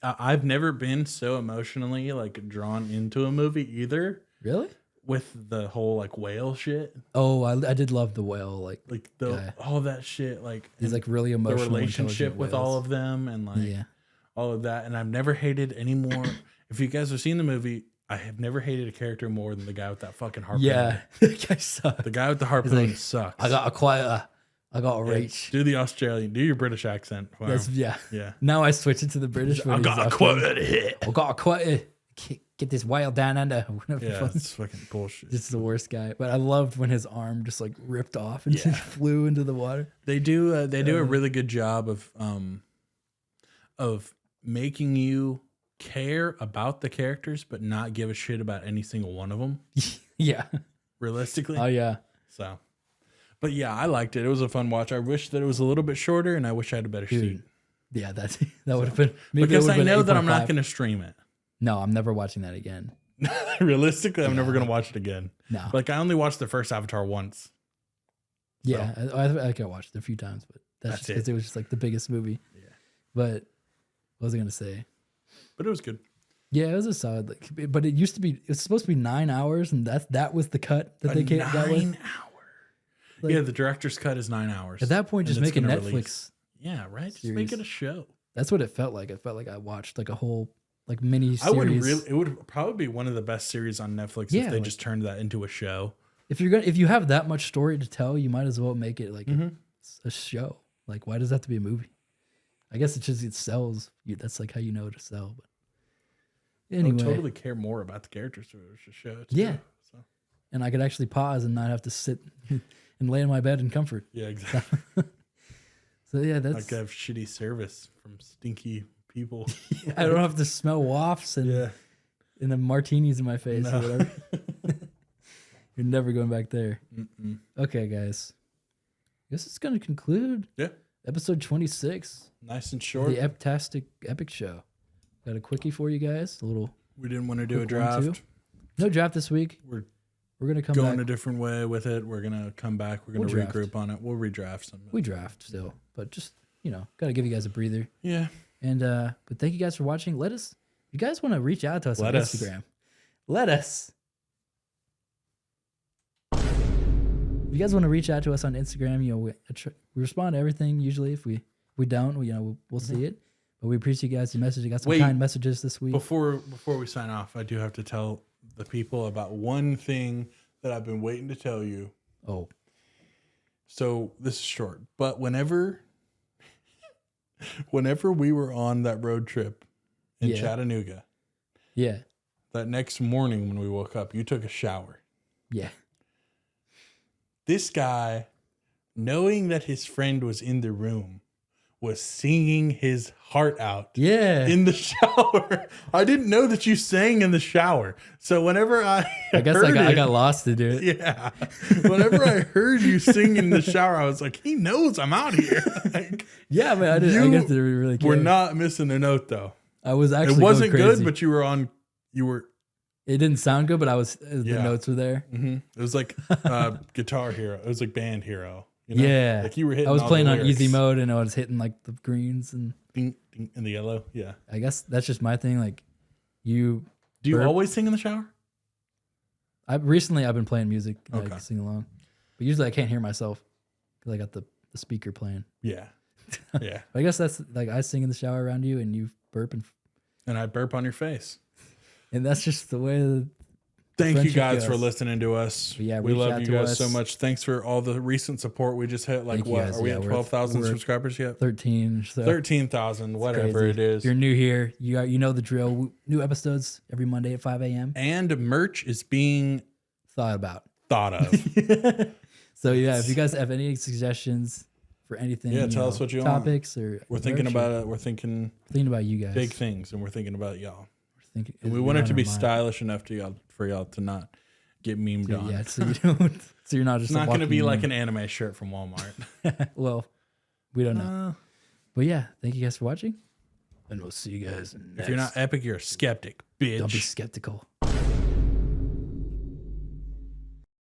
[SPEAKER 2] I've never been so emotionally like drawn into a movie either.
[SPEAKER 1] Really.
[SPEAKER 2] With the whole like whale shit,
[SPEAKER 1] Oh, I did love the whale. Like
[SPEAKER 2] the
[SPEAKER 1] Yeah.
[SPEAKER 2] all that shit, like
[SPEAKER 1] he's
[SPEAKER 2] and
[SPEAKER 1] like really
[SPEAKER 2] the
[SPEAKER 1] emotional.
[SPEAKER 2] relationship
[SPEAKER 1] intelligent
[SPEAKER 2] with all
[SPEAKER 1] whales.
[SPEAKER 2] of them, and like
[SPEAKER 1] Yeah.
[SPEAKER 2] all of that. And I've never hated any more. If you guys have seen the movie, I have never hated a character more than the guy with that fucking harpoon.
[SPEAKER 1] Yeah, that guy sucked.
[SPEAKER 2] The guy with the harpoon
[SPEAKER 1] like,
[SPEAKER 2] sucks.
[SPEAKER 1] I got a quieter. I got a
[SPEAKER 2] Yeah,
[SPEAKER 1] reach.
[SPEAKER 2] do the Australian, do your British accent. Wow.
[SPEAKER 1] That's yeah.
[SPEAKER 2] Yeah.
[SPEAKER 1] Now I switch it to the British.
[SPEAKER 2] I
[SPEAKER 1] when
[SPEAKER 2] got a
[SPEAKER 1] he's
[SPEAKER 2] quote
[SPEAKER 1] Australian.
[SPEAKER 2] to hit.
[SPEAKER 1] I got a quieter. Get this whale down under. Whatever the
[SPEAKER 2] Yeah,
[SPEAKER 1] fuck.
[SPEAKER 2] it's fucking bullshit.
[SPEAKER 1] Just the worst guy. But I loved when his arm just like ripped off and
[SPEAKER 2] Yeah.
[SPEAKER 1] just flew into the water.
[SPEAKER 2] They do a really good job of making you care about the characters, but not give a shit about any single one of them.
[SPEAKER 1] Yeah.
[SPEAKER 2] Realistically,
[SPEAKER 1] Oh yeah.
[SPEAKER 2] so. But yeah, I liked it. It was a fun watch. I wish that it was a little bit shorter, and I wish I had a better seat.
[SPEAKER 1] Dude. Yeah, that would have been maybe
[SPEAKER 2] Because
[SPEAKER 1] it would've
[SPEAKER 2] I
[SPEAKER 1] been
[SPEAKER 2] know that I'm not
[SPEAKER 1] 8.5.
[SPEAKER 2] going to stream it.
[SPEAKER 1] No, I'm never watching that again.
[SPEAKER 2] Realistically, I'm never going to watch it again.
[SPEAKER 1] No.
[SPEAKER 2] Like I only watched the first Avatar once.
[SPEAKER 1] Yeah, I think I watched it a few times, but that's just
[SPEAKER 2] That's
[SPEAKER 1] because it was just like the biggest movie.
[SPEAKER 2] Yeah.
[SPEAKER 1] But what was I gonna say?
[SPEAKER 2] But it was good.
[SPEAKER 1] Yeah, it was a solid. Like, but it used to be. It's supposed to be 9 hours, and that was the cut that they came that
[SPEAKER 2] 9
[SPEAKER 1] with.
[SPEAKER 2] hour.
[SPEAKER 1] Like,
[SPEAKER 2] Yeah, the director's cut is 9 hours.
[SPEAKER 1] At that point,
[SPEAKER 2] and
[SPEAKER 1] just
[SPEAKER 2] it's
[SPEAKER 1] make a
[SPEAKER 2] gonna
[SPEAKER 1] Netflix.
[SPEAKER 2] release. Yeah, right. Just make
[SPEAKER 1] series.
[SPEAKER 2] it a show.
[SPEAKER 1] That's what it felt like. It felt like I watched like a whole like mini
[SPEAKER 2] I would
[SPEAKER 1] series.
[SPEAKER 2] really. It would probably be one of the best series on Netflix
[SPEAKER 1] Yeah,
[SPEAKER 2] if they
[SPEAKER 1] like-
[SPEAKER 2] just turned that into a show.
[SPEAKER 1] If you have that much story to tell, you might as well make it like a show. Like, why does that have to be a movie? I guess it's just it sells. That's like how you know to sell. But
[SPEAKER 2] I
[SPEAKER 1] anyway,
[SPEAKER 2] would totally care more about the characters if it was a show. Too,
[SPEAKER 1] Yeah.
[SPEAKER 2] So.
[SPEAKER 1] and I could actually pause and not have to sit and lay in my bed in comfort.
[SPEAKER 2] Yeah, exactly.
[SPEAKER 1] So yeah,
[SPEAKER 2] Like
[SPEAKER 1] that's
[SPEAKER 2] I have shitty service from stinky people.
[SPEAKER 1] I don't have to smell wafts and
[SPEAKER 2] Yeah.
[SPEAKER 1] and the martinis in my face
[SPEAKER 2] No.
[SPEAKER 1] or whatever. You're never going back there.
[SPEAKER 2] Mm-mm.
[SPEAKER 1] Okay, guys. Guess it's going to conclude
[SPEAKER 2] Yeah.
[SPEAKER 1] episode 26
[SPEAKER 2] Nice and
[SPEAKER 1] of
[SPEAKER 2] short.
[SPEAKER 1] the Eptastic Epic Show. Got a quickie for you guys, a little
[SPEAKER 2] We didn't want to do a
[SPEAKER 1] Quick 1, 2.
[SPEAKER 2] draft.
[SPEAKER 1] No draft this week.
[SPEAKER 2] We're
[SPEAKER 1] gonna come
[SPEAKER 2] going
[SPEAKER 1] back.
[SPEAKER 2] a different way with it. We're gonna come back. We're gonna
[SPEAKER 1] We'll draft.
[SPEAKER 2] regroup on it. We'll redraft some.
[SPEAKER 1] We draft still, but just gotta give you guys a breather.
[SPEAKER 2] Yeah.
[SPEAKER 1] And but thank you guys for watching. If you guys want to reach out to us
[SPEAKER 2] Let
[SPEAKER 1] on
[SPEAKER 2] us.
[SPEAKER 1] Instagram, let us. If you guys want to reach out to us on Instagram, we respond to everything usually. If we don't, we'll see it. But we appreciate you guys. The message. I got some kind messages this week.
[SPEAKER 2] Before we sign off, I do have to tell the people about one thing that I've been waiting to tell you.
[SPEAKER 1] Oh,
[SPEAKER 2] so this is short, but whenever we were on that road trip in Chattanooga,
[SPEAKER 1] yeah,
[SPEAKER 2] that next morning when we woke up, you took a shower.
[SPEAKER 1] yeah.
[SPEAKER 2] This guy, knowing that his friend was in the room, was singing his heart out.
[SPEAKER 1] Yeah.
[SPEAKER 2] In the shower. I didn't know that you sang in the shower. So whenever I
[SPEAKER 1] guess I got lost to do it.
[SPEAKER 2] Yeah. Whenever I heard you sing in the shower, I was like, he knows I'm out here. Like,
[SPEAKER 1] yeah, man. I guess they really care.
[SPEAKER 2] We're not missing a note though.
[SPEAKER 1] I was actually.
[SPEAKER 2] It wasn't
[SPEAKER 1] going crazy.
[SPEAKER 2] good, but you were.
[SPEAKER 1] It didn't sound good, but the notes were there.
[SPEAKER 2] Mm-hmm. It was like Guitar Hero. It was like Band Hero.
[SPEAKER 1] Yeah.
[SPEAKER 2] Like you were hitting.
[SPEAKER 1] I was
[SPEAKER 2] all
[SPEAKER 1] playing
[SPEAKER 2] the
[SPEAKER 1] on
[SPEAKER 2] lyrics.
[SPEAKER 1] easy mode and I was hitting like the greens and
[SPEAKER 2] Ding, ding, in the yellow. Yeah.
[SPEAKER 1] I guess that's just my thing. Like you.
[SPEAKER 2] Do you always sing in the shower?
[SPEAKER 1] Recently I've been playing music, like
[SPEAKER 2] Okay.
[SPEAKER 1] sing along, but usually I can't hear myself because I got the speaker playing.
[SPEAKER 2] Yeah. Yeah.
[SPEAKER 1] I guess that's like I sing in the shower around you and you burp
[SPEAKER 2] And I burp on your face.
[SPEAKER 1] and that's just the way.
[SPEAKER 2] Thank you
[SPEAKER 1] friendship
[SPEAKER 2] guys for
[SPEAKER 1] goes.
[SPEAKER 2] listening to us.
[SPEAKER 1] But yeah,
[SPEAKER 2] we
[SPEAKER 1] reach
[SPEAKER 2] love
[SPEAKER 1] out
[SPEAKER 2] you
[SPEAKER 1] to
[SPEAKER 2] guys
[SPEAKER 1] us.
[SPEAKER 2] so much. Thanks for all the recent support. We just hit
[SPEAKER 1] Thank you guys.
[SPEAKER 2] are we
[SPEAKER 1] Yeah,
[SPEAKER 2] at
[SPEAKER 1] we're
[SPEAKER 2] 12,000
[SPEAKER 1] we're at
[SPEAKER 2] subscribers yet?
[SPEAKER 1] 13. So
[SPEAKER 2] 13,000, whatever
[SPEAKER 1] crazy.
[SPEAKER 2] it is.
[SPEAKER 1] If you're new here, you know the drill. New episodes every Monday at 5 a.m.
[SPEAKER 2] And merch is being
[SPEAKER 1] Thought about.
[SPEAKER 2] thought of.
[SPEAKER 1] So yeah, if you guys have any suggestions for anything,
[SPEAKER 2] Yeah, tell us what you want.
[SPEAKER 1] topics or
[SPEAKER 2] We're thinking
[SPEAKER 1] merch,
[SPEAKER 2] about it. We're thinking
[SPEAKER 1] about you guys.
[SPEAKER 2] big things, and we're thinking about y'all.
[SPEAKER 1] Think
[SPEAKER 2] And we want it to be stylish enough for y'all to not get memed on.
[SPEAKER 1] Yeah, so you don't. So you're not just.
[SPEAKER 2] It's not going to be
[SPEAKER 1] walking
[SPEAKER 2] like an anime shirt from Walmart.
[SPEAKER 1] well, we don't know. But yeah, thank you guys for watching, and we'll see you guys.
[SPEAKER 2] If you're not epic, you're a skeptic, bitch.
[SPEAKER 1] Don't be skeptical.